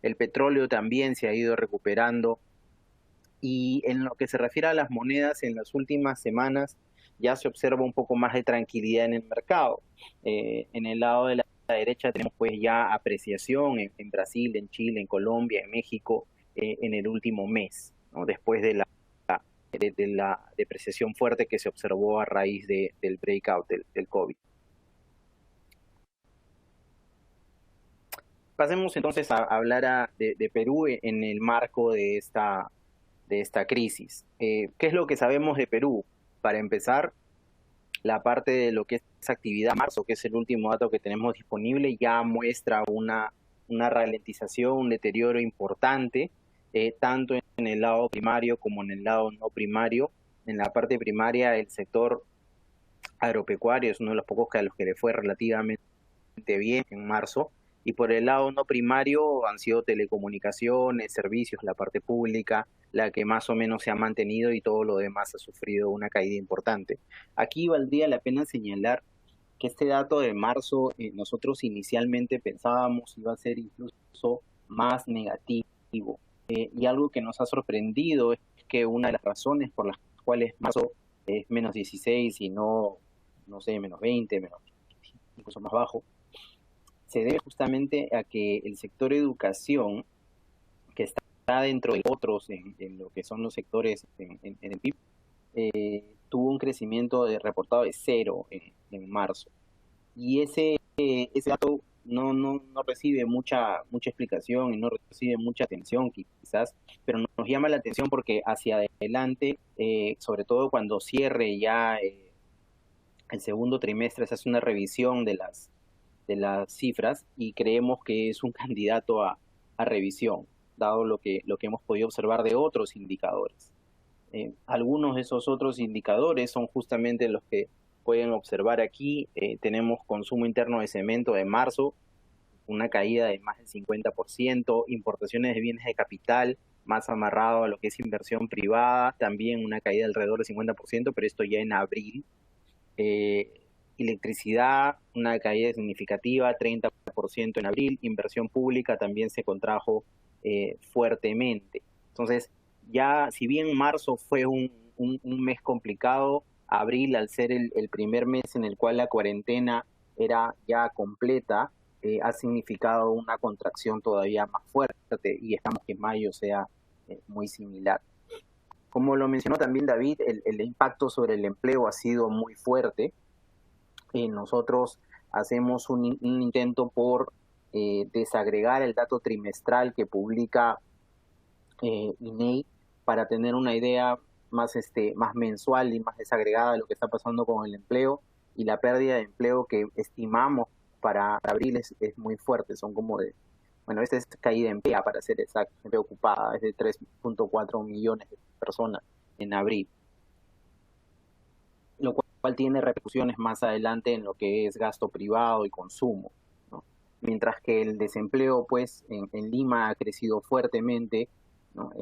El petróleo también se ha ido recuperando. Y en lo que se refiere a las monedas, en las últimas semanas ya se observa un poco más de tranquilidad en el mercado. En el lado de la derecha tenemos pues ya apreciación en Brasil, en Chile, en Colombia, en México en el último mes, ¿no? Después de la depreciación fuerte que se observó a raíz del breakout del COVID. Pasemos entonces a hablar de Perú en el marco de esta crisis. ¿Qué es lo que sabemos de Perú? Para empezar, la parte de lo que es actividad marzo, que es el último dato que tenemos disponible, ya muestra una ralentización, un deterioro importante, tanto en el lado primario como en el lado no primario. En la parte primaria, el sector agropecuario es uno de los pocos a los que le fue relativamente bien en marzo, y por el lado no primario han sido telecomunicaciones, servicios, la parte pública, la que más o menos se ha mantenido, y todo lo demás ha sufrido una caída importante. Aquí valdría la pena señalar que este dato de marzo nosotros inicialmente pensábamos iba a ser incluso más negativo, y algo que nos ha sorprendido es que una de las razones por las cuales marzo es menos 16 y no sé, menos 20, incluso más bajo, se debe justamente a que el sector educación, que está dentro de otros en lo que son los sectores en el PIB, tuvo un crecimiento reportado de 0 en marzo. Y ese dato no recibe mucha explicación y no recibe mucha atención quizás, pero nos llama la atención porque hacia adelante, sobre todo cuando cierre ya el segundo trimestre, se hace una revisión de las cifras y creemos que es un candidato a revisión, dado lo que hemos podido observar de otros indicadores. Algunos de esos otros indicadores son justamente los que pueden observar aquí. Tenemos consumo interno de cemento de marzo, una caída de más del 50%, importaciones de bienes de capital, más amarrado a lo que es inversión privada, también una caída de alrededor del 50%, pero esto ya en abril. electricidad, una caída significativa, 30% en abril. Inversión pública también se contrajo fuertemente. Entonces, ya si bien marzo fue un mes complicado, abril, al ser el primer mes en el cual la cuarentena era ya completa, ha significado una contracción todavía más fuerte, y esperamos que mayo sea muy similar. Como lo mencionó también David, el impacto sobre el empleo ha sido muy fuerte. Nosotros hacemos un intento por desagregar el dato trimestral que publica INEI para tener una idea más mensual y más desagregada de lo que está pasando con el empleo, y la pérdida de empleo que estimamos para abril es muy fuerte. Son como esta es caída en empleo, para ser exacto, gente ocupada, es de 3.4 millones de personas en abril, lo cual tiene repercusiones más adelante en lo que es gasto privado y consumo, ¿no? Mientras que el desempleo, pues, en Lima ha crecido fuertemente, ¿no?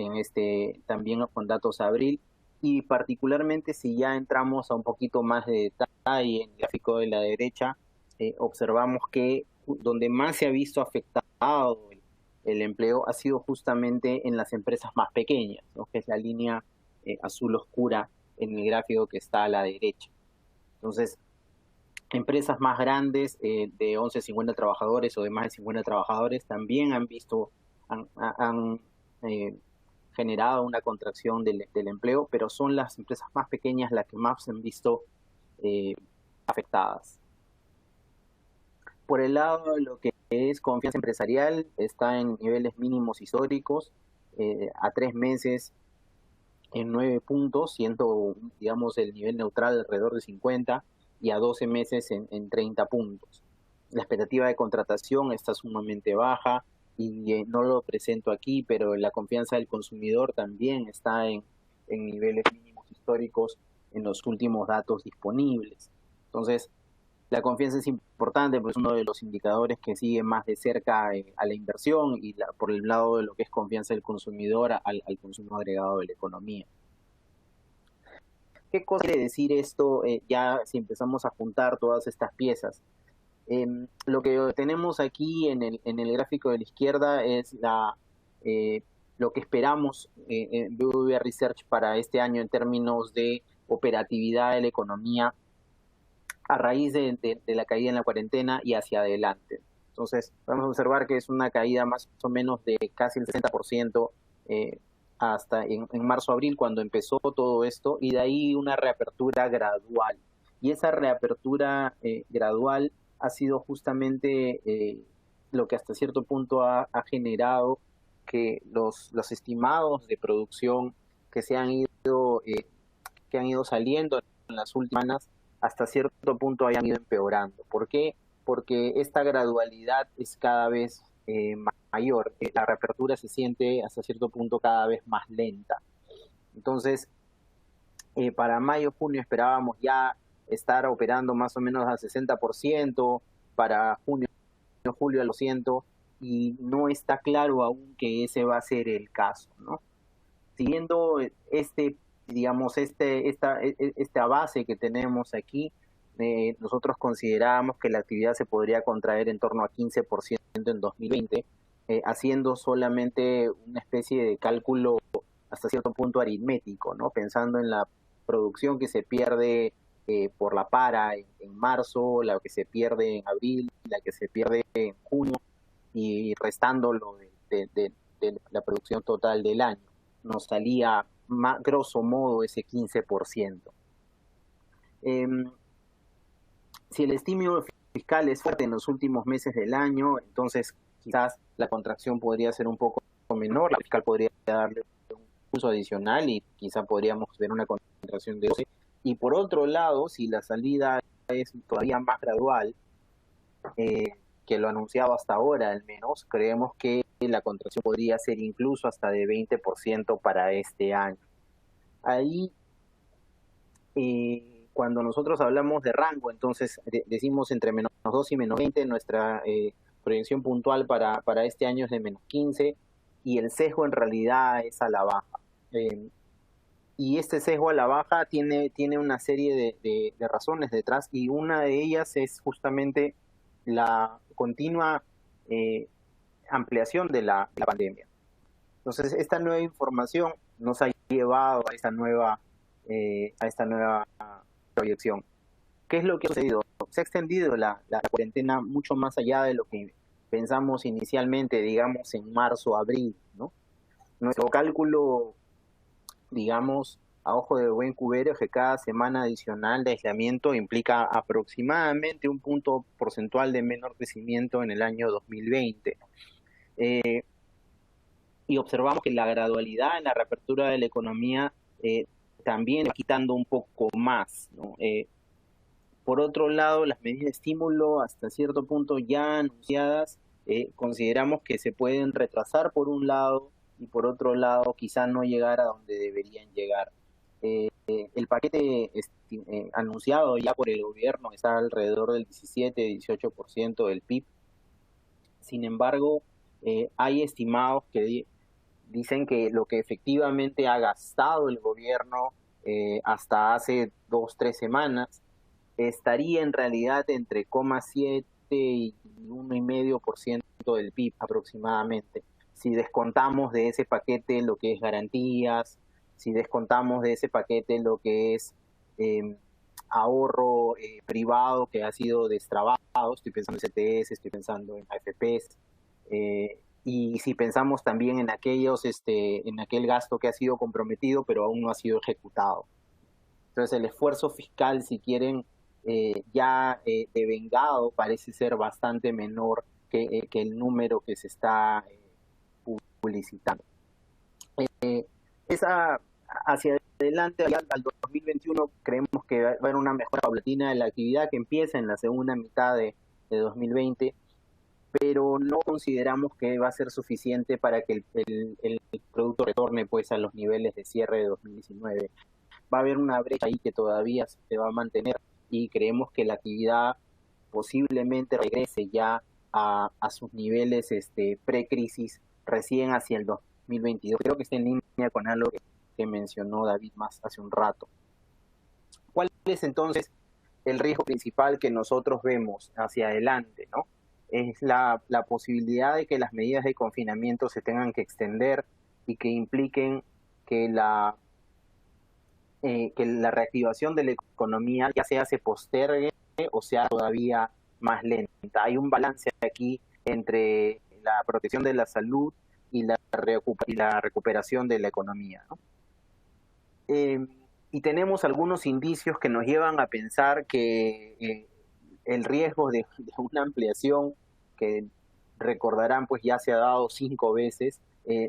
También con datos de abril, y particularmente si ya entramos a un poquito más de detalle en el gráfico de la derecha, observamos que donde más se ha visto afectado el empleo ha sido justamente en las empresas más pequeñas, ¿no? Que es la línea azul oscura en el gráfico que está a la derecha. Entonces, empresas más grandes de 11 a 50 trabajadores o de más de 50 trabajadores también han generado una contracción del empleo, pero son las empresas más pequeñas las que más se han visto afectadas. Por el lado de lo que es confianza empresarial, está en niveles mínimos históricos, a 3 meses en 9 puntos, siendo, digamos, el nivel neutral alrededor de 50, y a 12 meses en 30 puntos. La expectativa de contratación está sumamente baja, y no lo presento aquí, pero la confianza del consumidor también está en niveles mínimos históricos en los últimos datos disponibles. Entonces, la confianza es importante, porque es uno de los indicadores que sigue más de cerca a la inversión, y por el lado de lo que es confianza del consumidor al consumo agregado de la economía. ¿Qué cosa quiere decir esto ya si empezamos a juntar todas estas piezas? Lo que tenemos aquí en el gráfico de la izquierda es lo que esperamos en BBVA Research para este año en términos de operatividad de la economía a raíz de la caída en la cuarentena y hacia adelante. Entonces, vamos a observar que es una caída más o menos de casi el 60% hasta en marzo-abril, cuando empezó todo esto, y de ahí una reapertura gradual. Y esa reapertura gradual ha sido justamente lo que hasta cierto punto ha generado que los estimados de producción que han ido saliendo en las últimas semanas, hasta cierto punto hayan ido empeorando. ¿Por qué? Porque esta gradualidad es cada vez mayor. La reapertura se siente hasta cierto punto cada vez más lenta. Entonces, para mayo, junio esperábamos ya estar operando más o menos al 60%, para junio, julio al 100%, y no está claro aún que ese va a ser el caso, ¿no? Siguiendo esta base que tenemos aquí, nosotros considerábamos que la actividad se podría contraer en torno a 15% en 2020, haciendo solamente una especie de cálculo hasta cierto punto aritmético, ¿no? Pensando en la producción que se pierde por la para en marzo, la que se pierde en abril, la que se pierde en junio, y restándolo de la producción total del año, nos salía grosso modo ese 15%. Si el estímulo fiscal es fuerte en los últimos meses del año, entonces quizás la contracción podría ser un poco menor, la fiscal podría darle un impulso adicional y quizá podríamos ver una contracción de 12. Y por otro lado, si la salida es todavía más gradual que lo anunciado hasta ahora, al menos, creemos que la contracción podría ser incluso hasta de 20% para este año. Ahí, cuando nosotros hablamos de rango, entonces decimos entre menos 2 y menos 20, nuestra proyección puntual para este año es de menos 15, y el sesgo en realidad es a la baja. y este sesgo a la baja tiene una serie de razones detrás, y una de ellas es justamente la continua ampliación de la pandemia. Entonces, esta nueva información nos ha llevado a esta nueva proyección. ¿Qué es lo que ha sucedido? Se ha extendido la cuarentena mucho más allá de lo que pensamos inicialmente, digamos, en marzo, abril, ¿no? Nuestro cálculo, digamos, a ojo de buen cubero, es que cada semana adicional de aislamiento implica aproximadamente un punto porcentual de menor crecimiento en el año 2020. Y observamos que la gradualidad en la reapertura de la economía también va quitando un poco más, ¿no? Por otro lado, las medidas de estímulo hasta cierto punto ya anunciadas, consideramos que se pueden retrasar por un lado, y por otro lado quizá no llegar a donde deberían llegar. El paquete anunciado ya por el gobierno está alrededor del 17-18% del PIB. Sin embargo, hay estimados que dicen que lo que efectivamente ha gastado el gobierno hasta hace 2-3 semanas estaría en realidad entre 0,7 y 1,5% del PIB aproximadamente. Si descontamos de ese paquete lo que es garantías, si descontamos de ese paquete lo que es ahorro privado que ha sido destrabado, estoy pensando en CTS, estoy pensando en AFPs, y si pensamos también en en aquel gasto que ha sido comprometido pero aún no ha sido ejecutado. Entonces el esfuerzo fiscal, si quieren, ya devengado, parece ser bastante menor que el número que se está publicitando. Hacia adelante, al 2021, creemos que va a haber una mejora paulatina de la actividad que empieza en la segunda mitad de 2020, pero no consideramos que va a ser suficiente para que el producto retorne pues a los niveles de cierre de 2019. Va a haber una brecha ahí que todavía se va a mantener, y creemos que la actividad posiblemente regrese ya a sus niveles pre-crisis recién hacia el 2022. Creo que está en línea con algo que mencionó David más hace un rato. ¿Cuál es entonces el riesgo principal que nosotros vemos hacia adelante, ¿no? Es la posibilidad de que las medidas de confinamiento se tengan que extender y que impliquen que la reactivación de la economía ya sea se postergue o sea todavía más lenta. Hay un balance aquí entre la protección de la salud y la recuperación de la economía, ¿no? Y tenemos algunos indicios que nos llevan a pensar que el riesgo de una ampliación, que recordarán pues ya se ha dado 5 veces,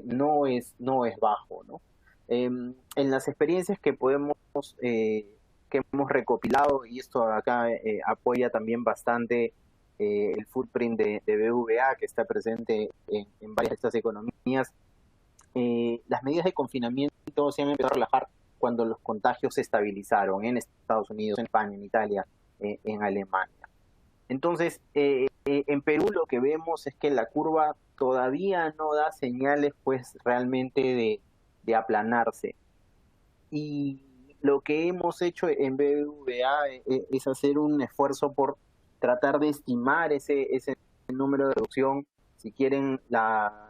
no es bajo, ¿no? En las experiencias que hemos recopilado, y esto acá apoya también bastante el footprint de BBVA, que está presente en varias de estas economías, las medidas de confinamiento se han empezado a relajar cuando los contagios se estabilizaron en Estados Unidos, en España, en Italia, en Alemania. Entonces, en Perú lo que vemos es que la curva todavía no da señales pues realmente de aplanarse. Y lo que hemos hecho en BBVA es hacer un esfuerzo por tratar de estimar ese número de reducción, si quieren,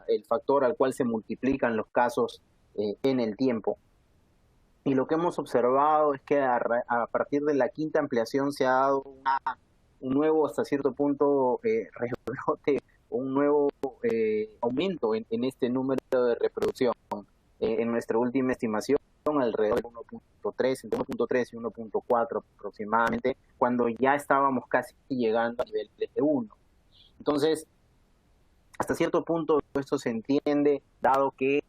el factor al cual se multiplican los casos en el tiempo. Y lo que hemos observado es que a partir de la quinta ampliación se ha dado un nuevo, hasta cierto punto, rebrote, un nuevo aumento en este número de reproducción. En nuestra última estimación, alrededor de 1.3, entre 1.3 y 1.4 aproximadamente, cuando ya estábamos casi llegando a niveles de 1. Entonces, hasta cierto punto esto se entiende, dado que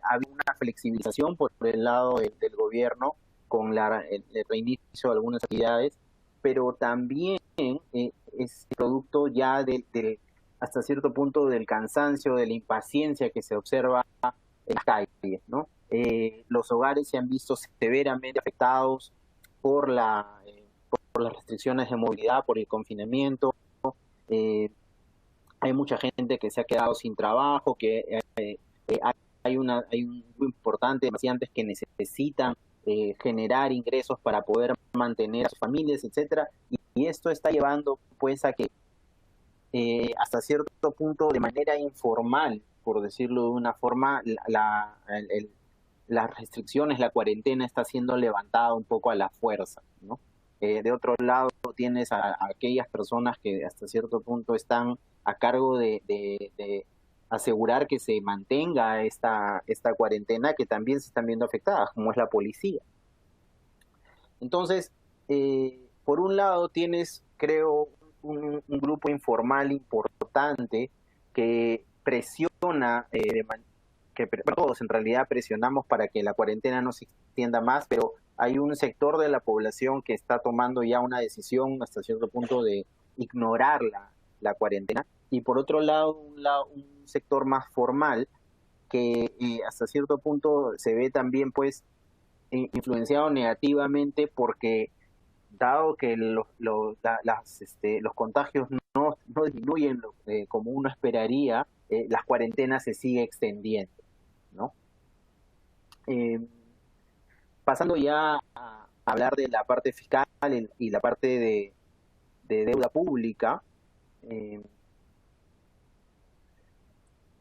había una flexibilización por el lado del gobierno con el reinicio de algunas actividades, pero también es producto ya hasta cierto punto del cansancio, de la impaciencia que se observa en las calles, ¿no? Los hogares se han visto severamente afectados por las restricciones de movilidad, por el confinamiento. Hay mucha gente que se ha quedado sin trabajo, que hay hay un grupo importante de comerciantes que necesitan generar ingresos para poder mantener a sus familias, etcétera, y esto está llevando pues a que hasta cierto punto, de manera informal, por decirlo de una forma, las restricciones, la cuarentena está siendo levantada un poco a la fuerza, ¿no? De otro lado tienes a aquellas personas que hasta cierto punto están a cargo de asegurar que se mantenga esta cuarentena, que también se están viendo afectadas, como es la policía. Entonces, por un lado tienes, creo, un grupo informal importante que presiona, todos en realidad presionamos para que la cuarentena no se extienda más, pero hay un sector de la población que está tomando ya una decisión hasta cierto punto de ignorar la cuarentena, y por otro lado un sector más formal que hasta cierto punto se ve también pues influenciado negativamente porque dado que los contagios no disminuyen como uno esperaría, las cuarentenas se sigue extendiendo, ¿no? Pasando ya a hablar de la parte fiscal y la parte de deuda pública,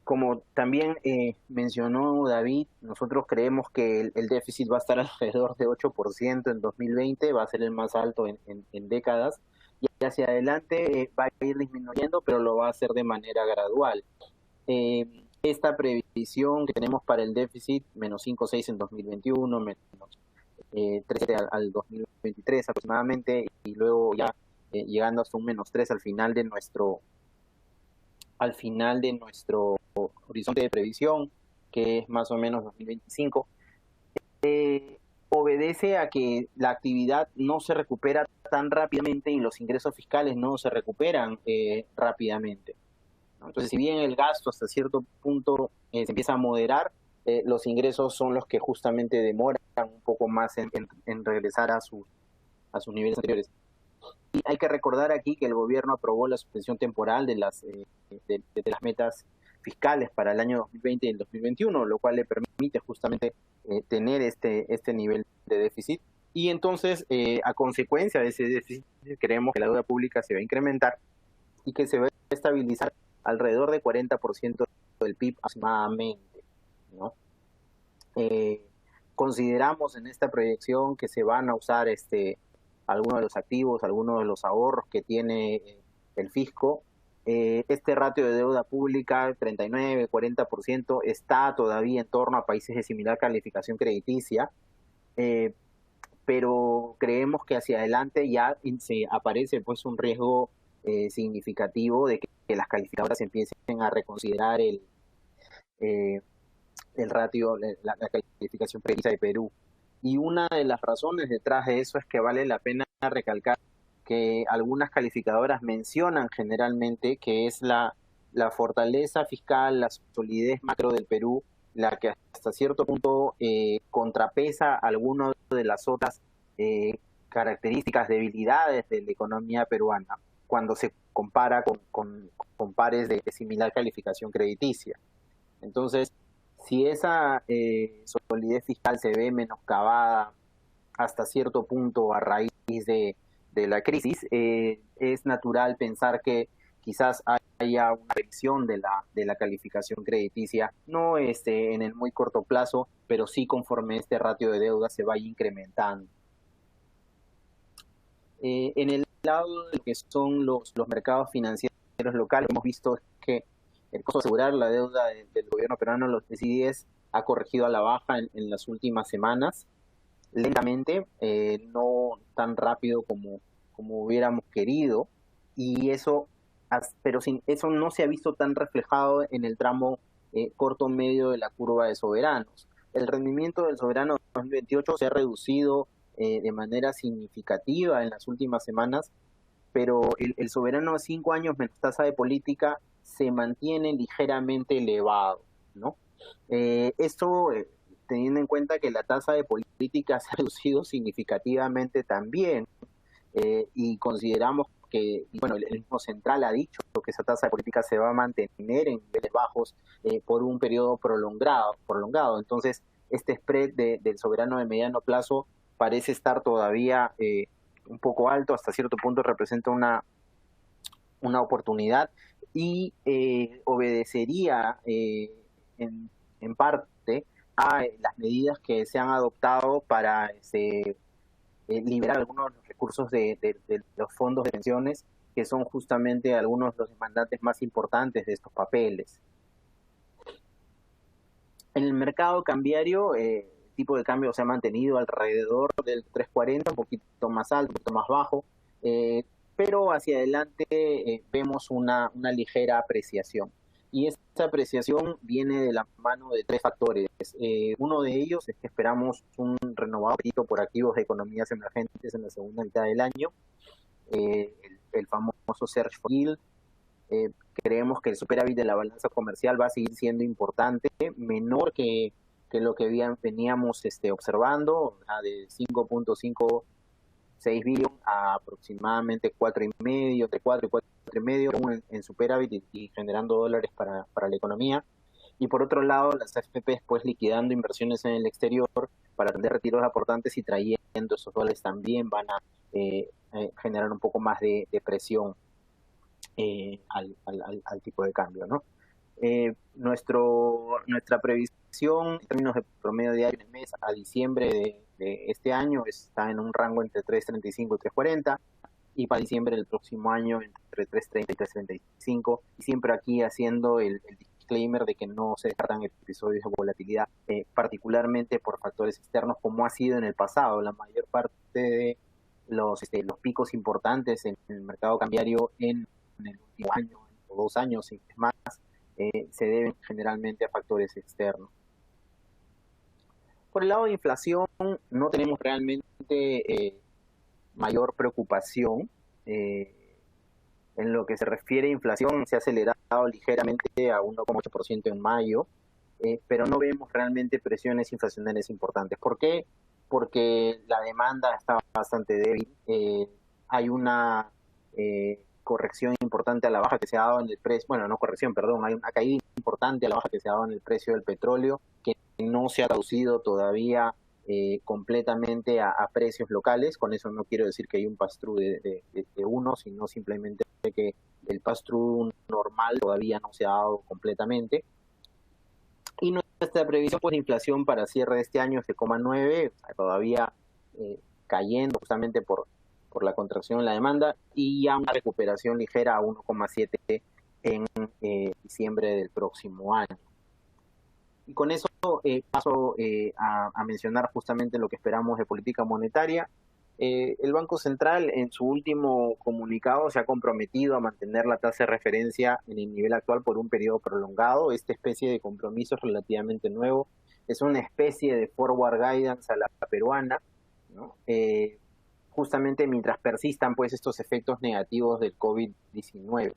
como también mencionó David, nosotros creemos que el déficit va a estar alrededor de 8% en 2020, va a ser el más alto en décadas, y hacia adelante va a ir disminuyendo, pero lo va a hacer de manera gradual. Esta previsión que tenemos para el déficit, menos 5,6 en 2021, menos 13 al 2023 aproximadamente, y luego ya llegando hasta un menos 3 al final de nuestro horizonte de previsión, que es más o menos 2025, obedece a que la actividad no se recupera tan rápidamente y los ingresos fiscales no se recuperan rápidamente, ¿no? Entonces, si bien el gasto hasta cierto punto se empieza a moderar, los ingresos son los que justamente demoran un poco más en regresar a sus niveles anteriores. Y hay que recordar aquí que el gobierno aprobó la suspensión temporal de las metas fiscales para el año 2020 y el 2021, lo cual le permite justamente tener este nivel de déficit. Y entonces, a consecuencia de ese déficit, creemos que la deuda pública se va a incrementar y que se va a estabilizar alrededor de 40% del PIB aproximadamente, ¿no? Consideramos en esta proyección que se van a usar algunos de los activos, algunos de los ahorros que tiene el fisco. Este ratio de deuda pública, 39-40%, está todavía en torno a países de similar calificación crediticia, pero creemos que hacia adelante ya se aparece pues un riesgo significativo de que las calificadoras empiecen a reconsiderar el ratio, la calificación crediticia de Perú. Y una de las razones detrás de eso es que vale la pena recalcar que algunas calificadoras mencionan generalmente que es la fortaleza fiscal, la solidez macro del Perú, la que hasta cierto punto contrapesa algunas de las otras características, debilidades de la economía peruana cuando se compara con pares de similar calificación crediticia. Entonces, si esa solidez fiscal se ve menoscabada hasta cierto punto a raíz de la crisis, es natural pensar que quizás haya una revisión de la calificación crediticia, no en el muy corto plazo, pero sí conforme este ratio de deuda se vaya incrementando. En el lado de lo que son los mercados financieros locales, hemos visto que el costo de asegurar la deuda del gobierno peruano, los CDS, ha corregido a la baja en las últimas semanas, lentamente, no tan rápido como hubiéramos querido, y eso no se ha visto tan reflejado en el tramo corto medio de la curva de soberanos. El rendimiento del soberano 2028 se ha reducido de manera significativa en las últimas semanas, pero el soberano a 5 años menos tasa de política se mantiene ligeramente elevado, ¿no? Esto teniendo en cuenta que la tasa de política se ha reducido significativamente también, y consideramos y bueno, el mismo Central ha dicho que esa tasa de política se va a mantener en niveles bajos por un periodo prolongado. Entonces, este spread del soberano de mediano plazo parece estar todavía un poco alto, hasta cierto punto representa una oportunidad y obedecería en parte a las medidas que se han adoptado para liberar algunos de los recursos de los fondos de pensiones, que son justamente algunos de los demandantes más importantes de estos papeles. En el mercado cambiario, el tipo de cambio se ha mantenido alrededor del 3.40, un poquito más alto, un poquito más bajo, pero hacia adelante vemos una ligera apreciación. Y esta apreciación viene de la mano de tres factores. Uno de ellos es que esperamos un renovado apetito por activos de economías emergentes en la segunda mitad del año, el famoso search for yield. Creemos que el superávit de la balanza comercial va a seguir siendo importante, menor que lo que veníamos observando, de 5.56 billones a aproximadamente 4.5, entre 4 y 4.5 en superávit y generando dólares para la economía. Y por otro lado, las AFP pues liquidando inversiones en el exterior para atender retiros de aportantes y trayendo esos dólares también van a generar un poco más de presión al tipo de cambio, ¿no? Nuestra previsión en términos de promedio diario en el mes a diciembre de este año está en un rango entre 3.35 y 3.40, y para diciembre del próximo año entre 3.30 y 3.35, y siempre aquí haciendo el disclaimer de que no se descartan episodios de volatilidad, particularmente por factores externos como ha sido en el pasado. La mayor parte de los picos importantes en el mercado cambiario en el último año o 2 años y más se deben generalmente a factores externos. Por el lado de inflación no tenemos realmente mayor preocupación. En lo que se refiere a inflación, se ha acelerado ligeramente a 1,8% en mayo, pero no vemos realmente presiones inflacionarias importantes. ¿Por qué? Porque la demanda está bastante débil. Hay una corrección importante a la baja que se ha dado en el precio, bueno, no corrección, perdón, hay una caída importante a la baja que se ha dado en el precio del petróleo, que no se ha traducido todavía completamente a precios locales. Con eso no quiero decir que hay un pass-through de uno, sino simplemente que el pass-through normal todavía no se ha dado completamente. Y nuestra previsión pues, de inflación para cierre de este año es de 0,9, o sea, todavía cayendo justamente por la contracción en la demanda, y ya una recuperación ligera a 1,7 en diciembre del próximo año. Y con eso paso a mencionar justamente lo que esperamos de política monetaria. El Banco Central en su último comunicado se ha comprometido a mantener la tasa de referencia en el nivel actual por un periodo prolongado. Esta especie de compromiso es relativamente nuevo. Es una especie de forward guidance a la peruana, ¿no? Justamente mientras persistan pues estos efectos negativos del COVID-19.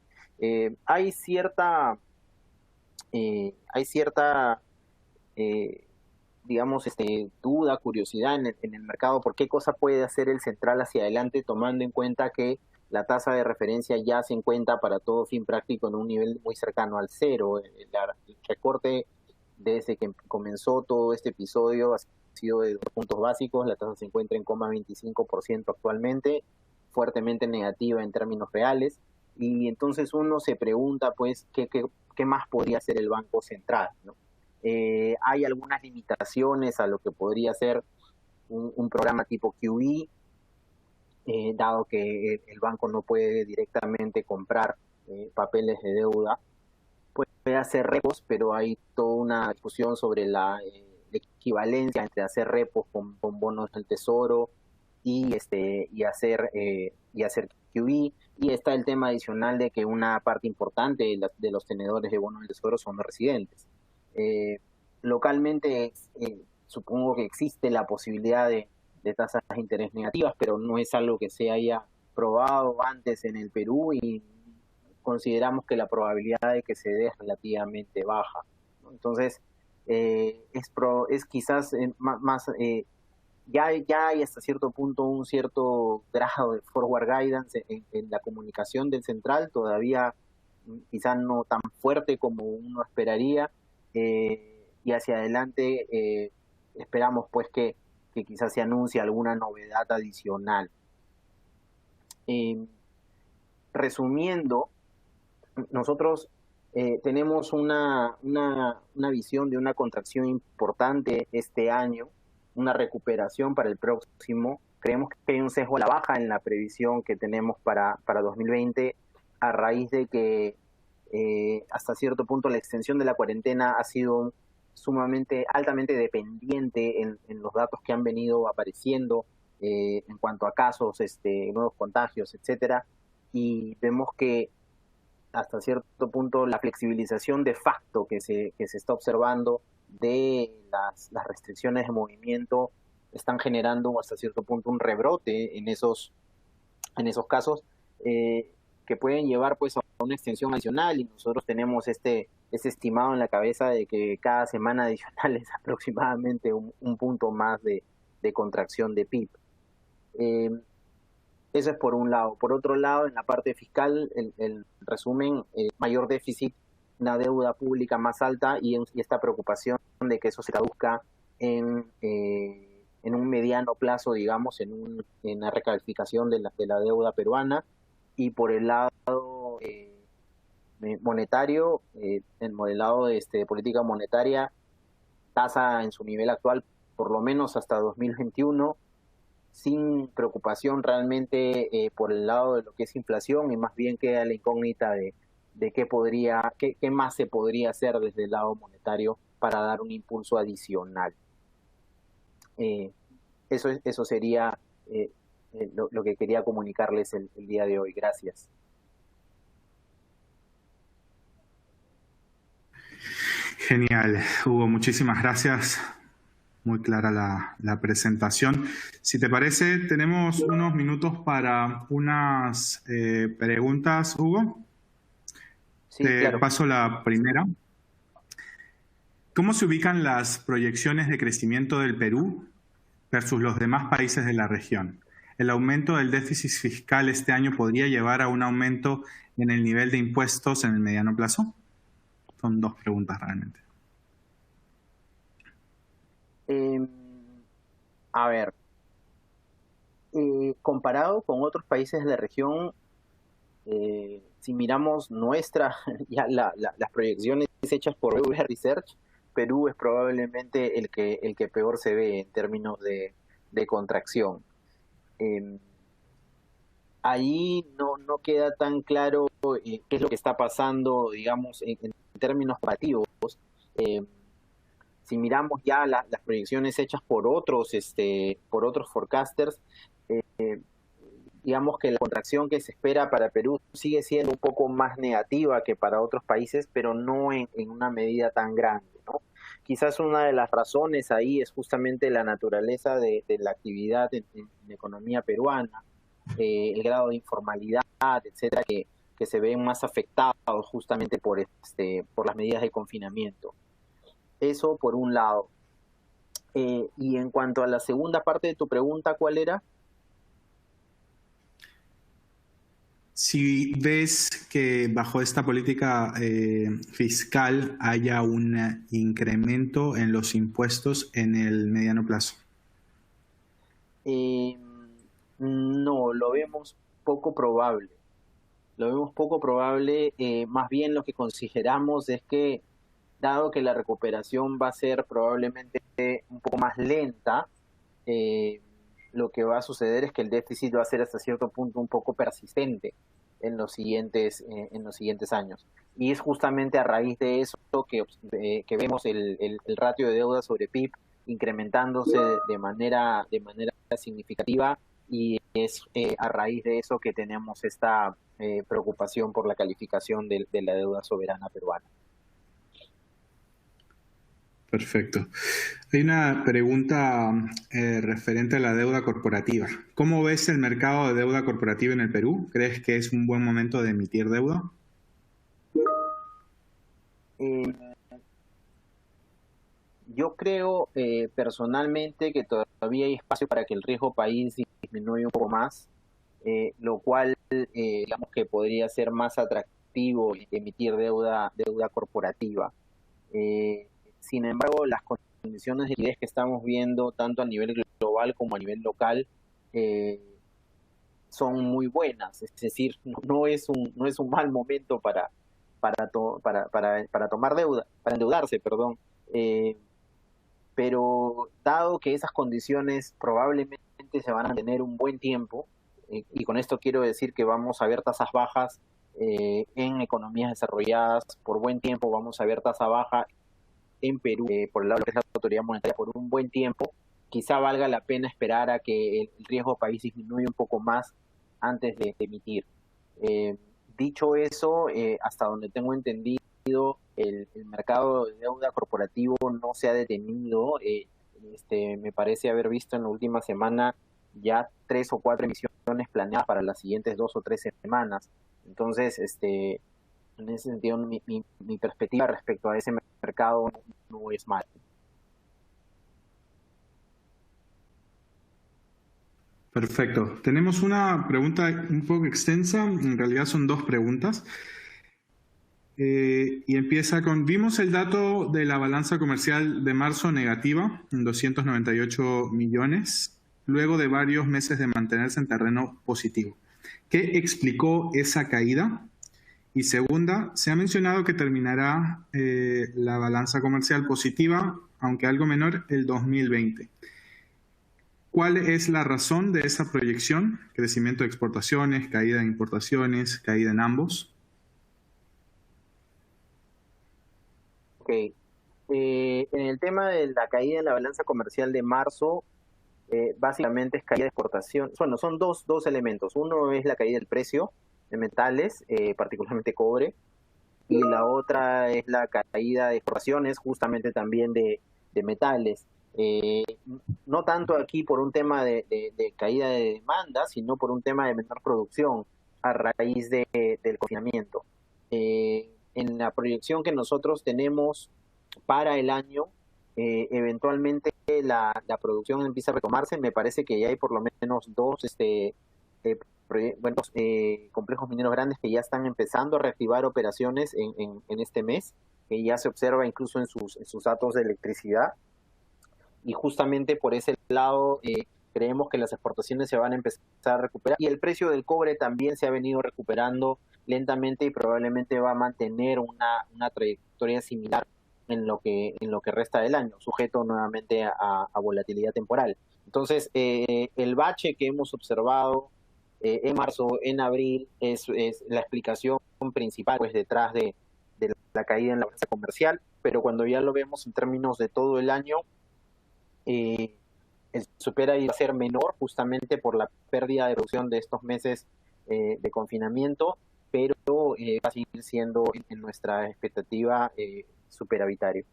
Hay cierta digamos, duda, curiosidad en el mercado por qué cosa puede hacer el central hacia adelante, tomando en cuenta que la tasa de referencia ya se encuentra para todo fin práctico en un nivel muy cercano al cero. El recorte desde que comenzó todo este episodio ha sido de 2 puntos básicos. La tasa se encuentra en 0,25% actualmente, fuertemente negativa en términos reales, y entonces uno se pregunta pues qué más podría hacer el Banco Central, ¿no? Hay algunas limitaciones a lo que podría ser un programa tipo QE, dado que el banco no puede directamente comprar papeles de deuda. Puede hacer repos, pero hay toda una discusión sobre la equivalencia entre hacer repos con bonos del tesoro y hacer QE. Y está el tema adicional de que una parte importante de los tenedores de bonos del tesoro son los residentes. Localmente supongo que existe la posibilidad de tasas de interés negativas, pero no es algo que se haya probado antes en el Perú, y consideramos que la probabilidad de que se dé es relativamente baja, ¿no? Entonces es quizás más ya hay hasta cierto punto un cierto grado de forward guidance en la comunicación del central, todavía quizás no tan fuerte como uno esperaría, y hacia adelante esperamos pues que quizás se anuncie alguna novedad adicional. Resumiendo, nosotros tenemos una visión de una contracción importante este año, una recuperación para el próximo. Creemos que hay un sesgo a la baja en la previsión que tenemos para 2020 a raíz de que hasta cierto punto la extensión de la cuarentena ha sido altamente dependiente en los datos que han venido apareciendo en cuanto a casos, nuevos contagios, etcétera, y vemos que hasta cierto punto la flexibilización de facto que se está observando de las restricciones de movimiento están generando hasta cierto punto un rebrote en esos casos que pueden llevar pues a una extensión adicional, y nosotros tenemos ese estimado en la cabeza de que cada semana adicional es aproximadamente un punto más de contracción de PIB. Eso es por un lado. Por otro lado, en la parte fiscal, el resumen, mayor déficit, una deuda pública más alta y esta preocupación de que eso se traduzca en un mediano plazo, digamos, en una recalificación de la deuda peruana. Y por el lado monetario, el modelado de política monetaria, tasa en su nivel actual por lo menos hasta 2021, sin preocupación realmente por el lado de lo que es inflación, y más bien queda la incógnita de qué más se podría hacer desde el lado monetario para dar un impulso adicional. Eso sería lo que quería comunicarles el día de hoy. Gracias. Genial, Hugo, muchísimas gracias. Muy clara la presentación. Si te parece, tenemos unos minutos para unas preguntas, Hugo. Sí, te claro. paso la primera. ¿Cómo se ubican las proyecciones de crecimiento del Perú versus los demás países de la región? ¿El aumento del déficit fiscal este año podría llevar a un aumento en el nivel de impuestos en el mediano plazo? Son dos preguntas realmente. A ver, comparado con otros países de la región, si miramos las proyecciones hechas por BBVA Research, Perú es probablemente el que peor se ve en términos de contracción. Ahí no queda tan claro qué es lo que está pasando, digamos, en términos comparativos. Si miramos ya las proyecciones hechas por otros forecasters, digamos que la contracción que se espera para Perú sigue siendo un poco más negativa que para otros países, pero no en una medida tan grande, ¿no? Quizás una de las razones ahí es justamente la naturaleza de la actividad en la economía peruana, el grado de informalidad, etcétera, que se ven más afectados justamente por las medidas de confinamiento. Eso por un lado. Y en cuanto a la segunda parte de tu pregunta, ¿cuál era? Si ves que bajo esta política fiscal haya un incremento en los impuestos en el mediano plazo. No, lo vemos poco probable. Más bien lo que consideramos es que, dado que la recuperación va a ser probablemente un poco más lenta, lo que va a suceder es que el déficit va a ser hasta cierto punto un poco persistente en los siguientes años. Y es justamente a raíz de eso que vemos el ratio de deuda sobre PIB incrementándose de manera significativa, y es a raíz de eso que tenemos esta preocupación por la calificación de la deuda soberana peruana. Perfecto. Hay una pregunta referente a la deuda corporativa. ¿Cómo ves el mercado de deuda corporativa en el Perú? ¿Crees que es un buen momento de emitir deuda? Yo creo personalmente que todavía hay espacio para que el riesgo país disminuya un poco más, lo cual digamos que podría ser más atractivo emitir deuda corporativa. Eh, Sin embargo, las condiciones de liquidez que estamos viendo tanto a nivel global como a nivel local eh, son muy buenas, es decir, no es un mal momento para tomar deuda, para endeudarse, perdón. Eh, pero dado que esas condiciones probablemente se van a tener un buen tiempo, y con esto quiero decir que vamos a ver tasas bajas en economías desarrolladas por buen tiempo, vamos a ver tasa baja en Perú por el lado de la autoridad monetaria por un buen tiempo, quizá valga la pena esperar a que el riesgo país disminuya un poco más antes de emitir. Eh, Dicho eso, hasta donde tengo entendido, el mercado de deuda corporativo no se ha detenido. Me parece haber visto en la última semana ya 3 o 4 emisiones planeadas para las siguientes 2 o 3 semanas. Entonces, en ese sentido, mi perspectiva respecto a ese mercado no es mala. Perfecto. Tenemos una pregunta un poco extensa, en realidad son dos preguntas. Y empieza con, vimos el dato de la balanza comercial de marzo negativa, en 298 millones, luego de varios meses de mantenerse en terreno positivo. ¿Qué explicó esa caída? Y segunda, se ha mencionado que terminará la balanza comercial positiva, aunque algo menor, el 2020. ¿Cuál es la razón de esa proyección? Crecimiento de exportaciones, caída en importaciones, caída en ambos. Ok. En el tema de la caída en la balanza comercial de marzo, básicamente es caída de exportación. Bueno, son dos elementos. Uno es la caída del precio de metales, particularmente cobre, y la otra es la caída de exportaciones, justamente también de metales. Eh, no tanto aquí por un tema de caída de demanda, sino por un tema de menor producción a raíz del confinamiento. En la proyección que nosotros tenemos para el año, eventualmente la producción empieza a retomarse. Me parece que ya hay por lo menos dos eh, complejos mineros grandes que ya están empezando a reactivar operaciones en este mes, que ya se observa incluso en sus datos de electricidad. Y justamente por ese lado creemos que las exportaciones se van a empezar a recuperar y el precio del cobre también se ha venido recuperando lentamente y probablemente va a mantener una trayectoria similar en lo que resta del año, sujeto nuevamente a volatilidad temporal. Entonces, el bache que hemos observado en marzo, en abril, es la explicación principal pues, detrás de la caída en la balanza comercial, pero cuando ya lo vemos en términos de todo el año, eh, supera y va a ser menor justamente por la pérdida de producción de estos meses de confinamiento, pero va a seguir siendo en nuestra expectativa superavitario.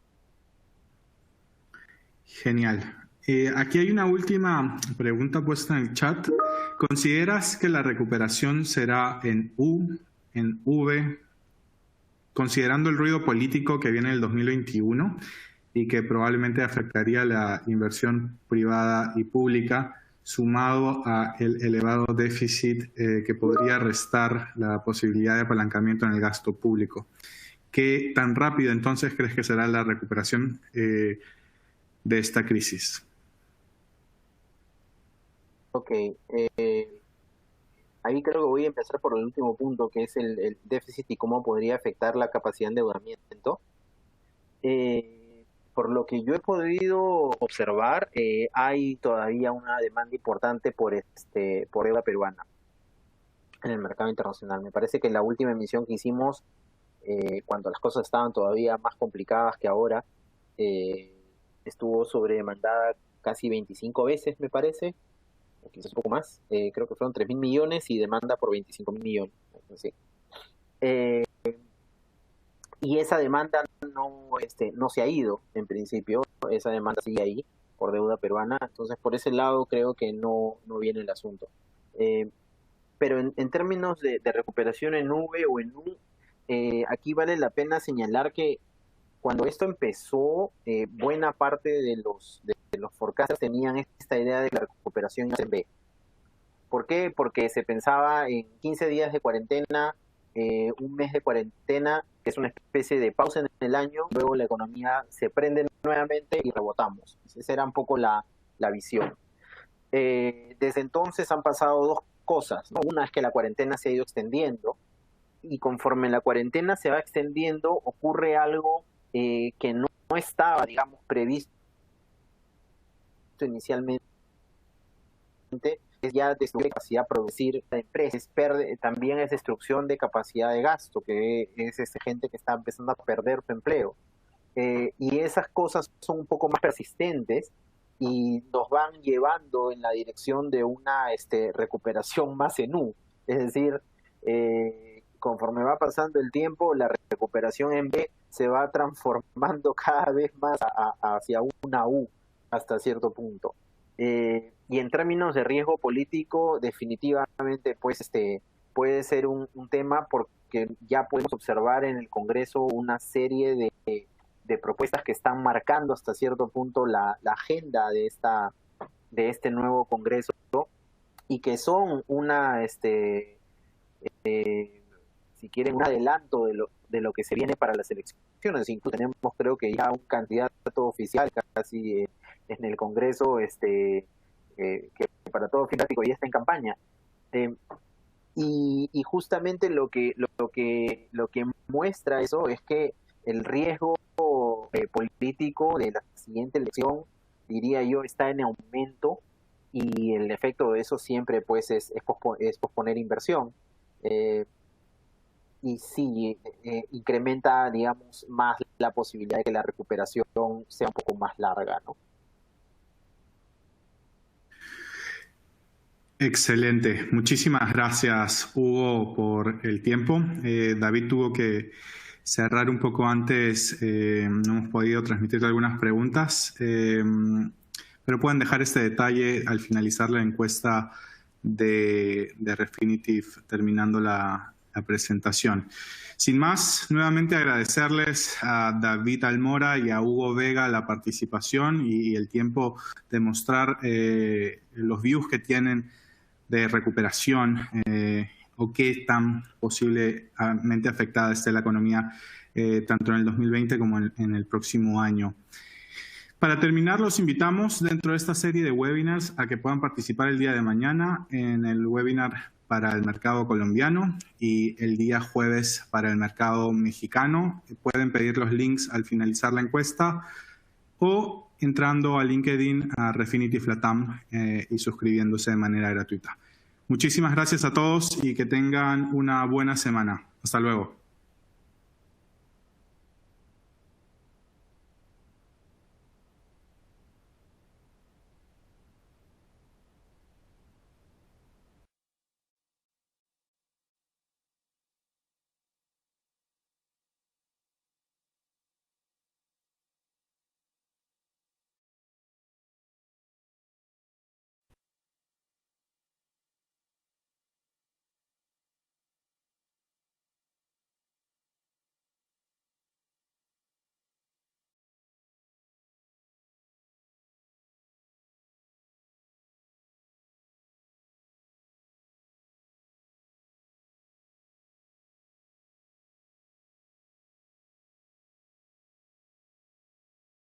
Genial. Aquí hay una última pregunta puesta en el chat. ¿Consideras que la recuperación será en U, en V, considerando el ruido político que viene en el 2021 y que probablemente afectaría la inversión privada y pública, sumado a el elevado déficit que podría restar la posibilidad de apalancamiento en el gasto público? ¿Qué tan rápido entonces crees que será la recuperación de esta crisis? Ok, ahí creo que voy a empezar por el último punto, que es el déficit y cómo podría afectar la capacidad de endeudamiento. Por lo que yo he podido observar, hay todavía una demanda importante por deuda peruana en el mercado internacional. Me parece que la última emisión que hicimos, cuando las cosas estaban todavía más complicadas que ahora, eh, estuvo sobredemandada casi 25 veces, me parece, o quizás un poco más. Creo que fueron 3.000 millones y demanda por 25.000 millones. Así. Eh, y esa demanda no se ha ido en principio, esa demanda sigue ahí por deuda peruana, entonces por ese lado creo que no viene el asunto. Eh, pero en términos de recuperación en V o en U, aquí vale la pena señalar que cuando esto empezó, buena parte de los forecasters tenían esta idea de que la recuperación iba a ser B. ¿Por qué? Porque se pensaba en 15 días de cuarentena, un mes de cuarentena, que es una especie de pausa en el año, luego la economía se prende nuevamente y rebotamos. Esa era un poco la visión. Desde entonces han pasado dos cosas, ¿no? Una es que la cuarentena se ha ido extendiendo, y conforme la cuarentena se va extendiendo, ocurre algo que no estaba, digamos, previsto inicialmente, es ya destruir capacidad de producir de empresas, también es destrucción de capacidad de gasto, que es gente que está empezando a perder su empleo. Y esas cosas son un poco más persistentes y nos van llevando en la dirección de una recuperación más en U. Es decir, conforme va pasando el tiempo, la recuperación en B se va transformando cada vez más hacia una U hasta cierto punto. Y en términos de riesgo político, definitivamente pues puede ser un tema, porque ya podemos observar en el Congreso una serie de propuestas que están marcando hasta cierto punto la agenda de este nuevo Congreso, y que son si quieren, un adelanto de lo que se viene para las elecciones. Incluso tenemos, creo que ya un candidato oficial casi en el Congreso, que para todo fin práctico ya está en campaña. Y justamente lo que muestra eso es que el riesgo político de la siguiente elección, diría yo, está en aumento, y el efecto de eso siempre pues es posponer inversión. Y sí, incrementa, digamos, más la posibilidad de que la recuperación sea un poco más larga, ¿no? Excelente. Muchísimas gracias, Hugo, por el tiempo. David tuvo que cerrar un poco antes, no hemos podido transmitir algunas preguntas, pero pueden dejar este detalle al finalizar la encuesta de Refinitiv, terminando la presentación. Sin más, nuevamente agradecerles a David Almora y a Hugo Vega la participación y el tiempo de mostrar los views que tienen de recuperación o qué tan posiblemente afectada esté la economía tanto en el 2020 como en el próximo año. Para terminar, los invitamos dentro de esta serie de webinars a que puedan participar el día de mañana en el webinar para el mercado colombiano y el día jueves para el mercado mexicano. Pueden pedir los links al finalizar la encuesta o entrando a LinkedIn a Refinitiv Latam y suscribiéndose de manera gratuita. Muchísimas gracias a todos y que tengan una buena semana. Hasta luego.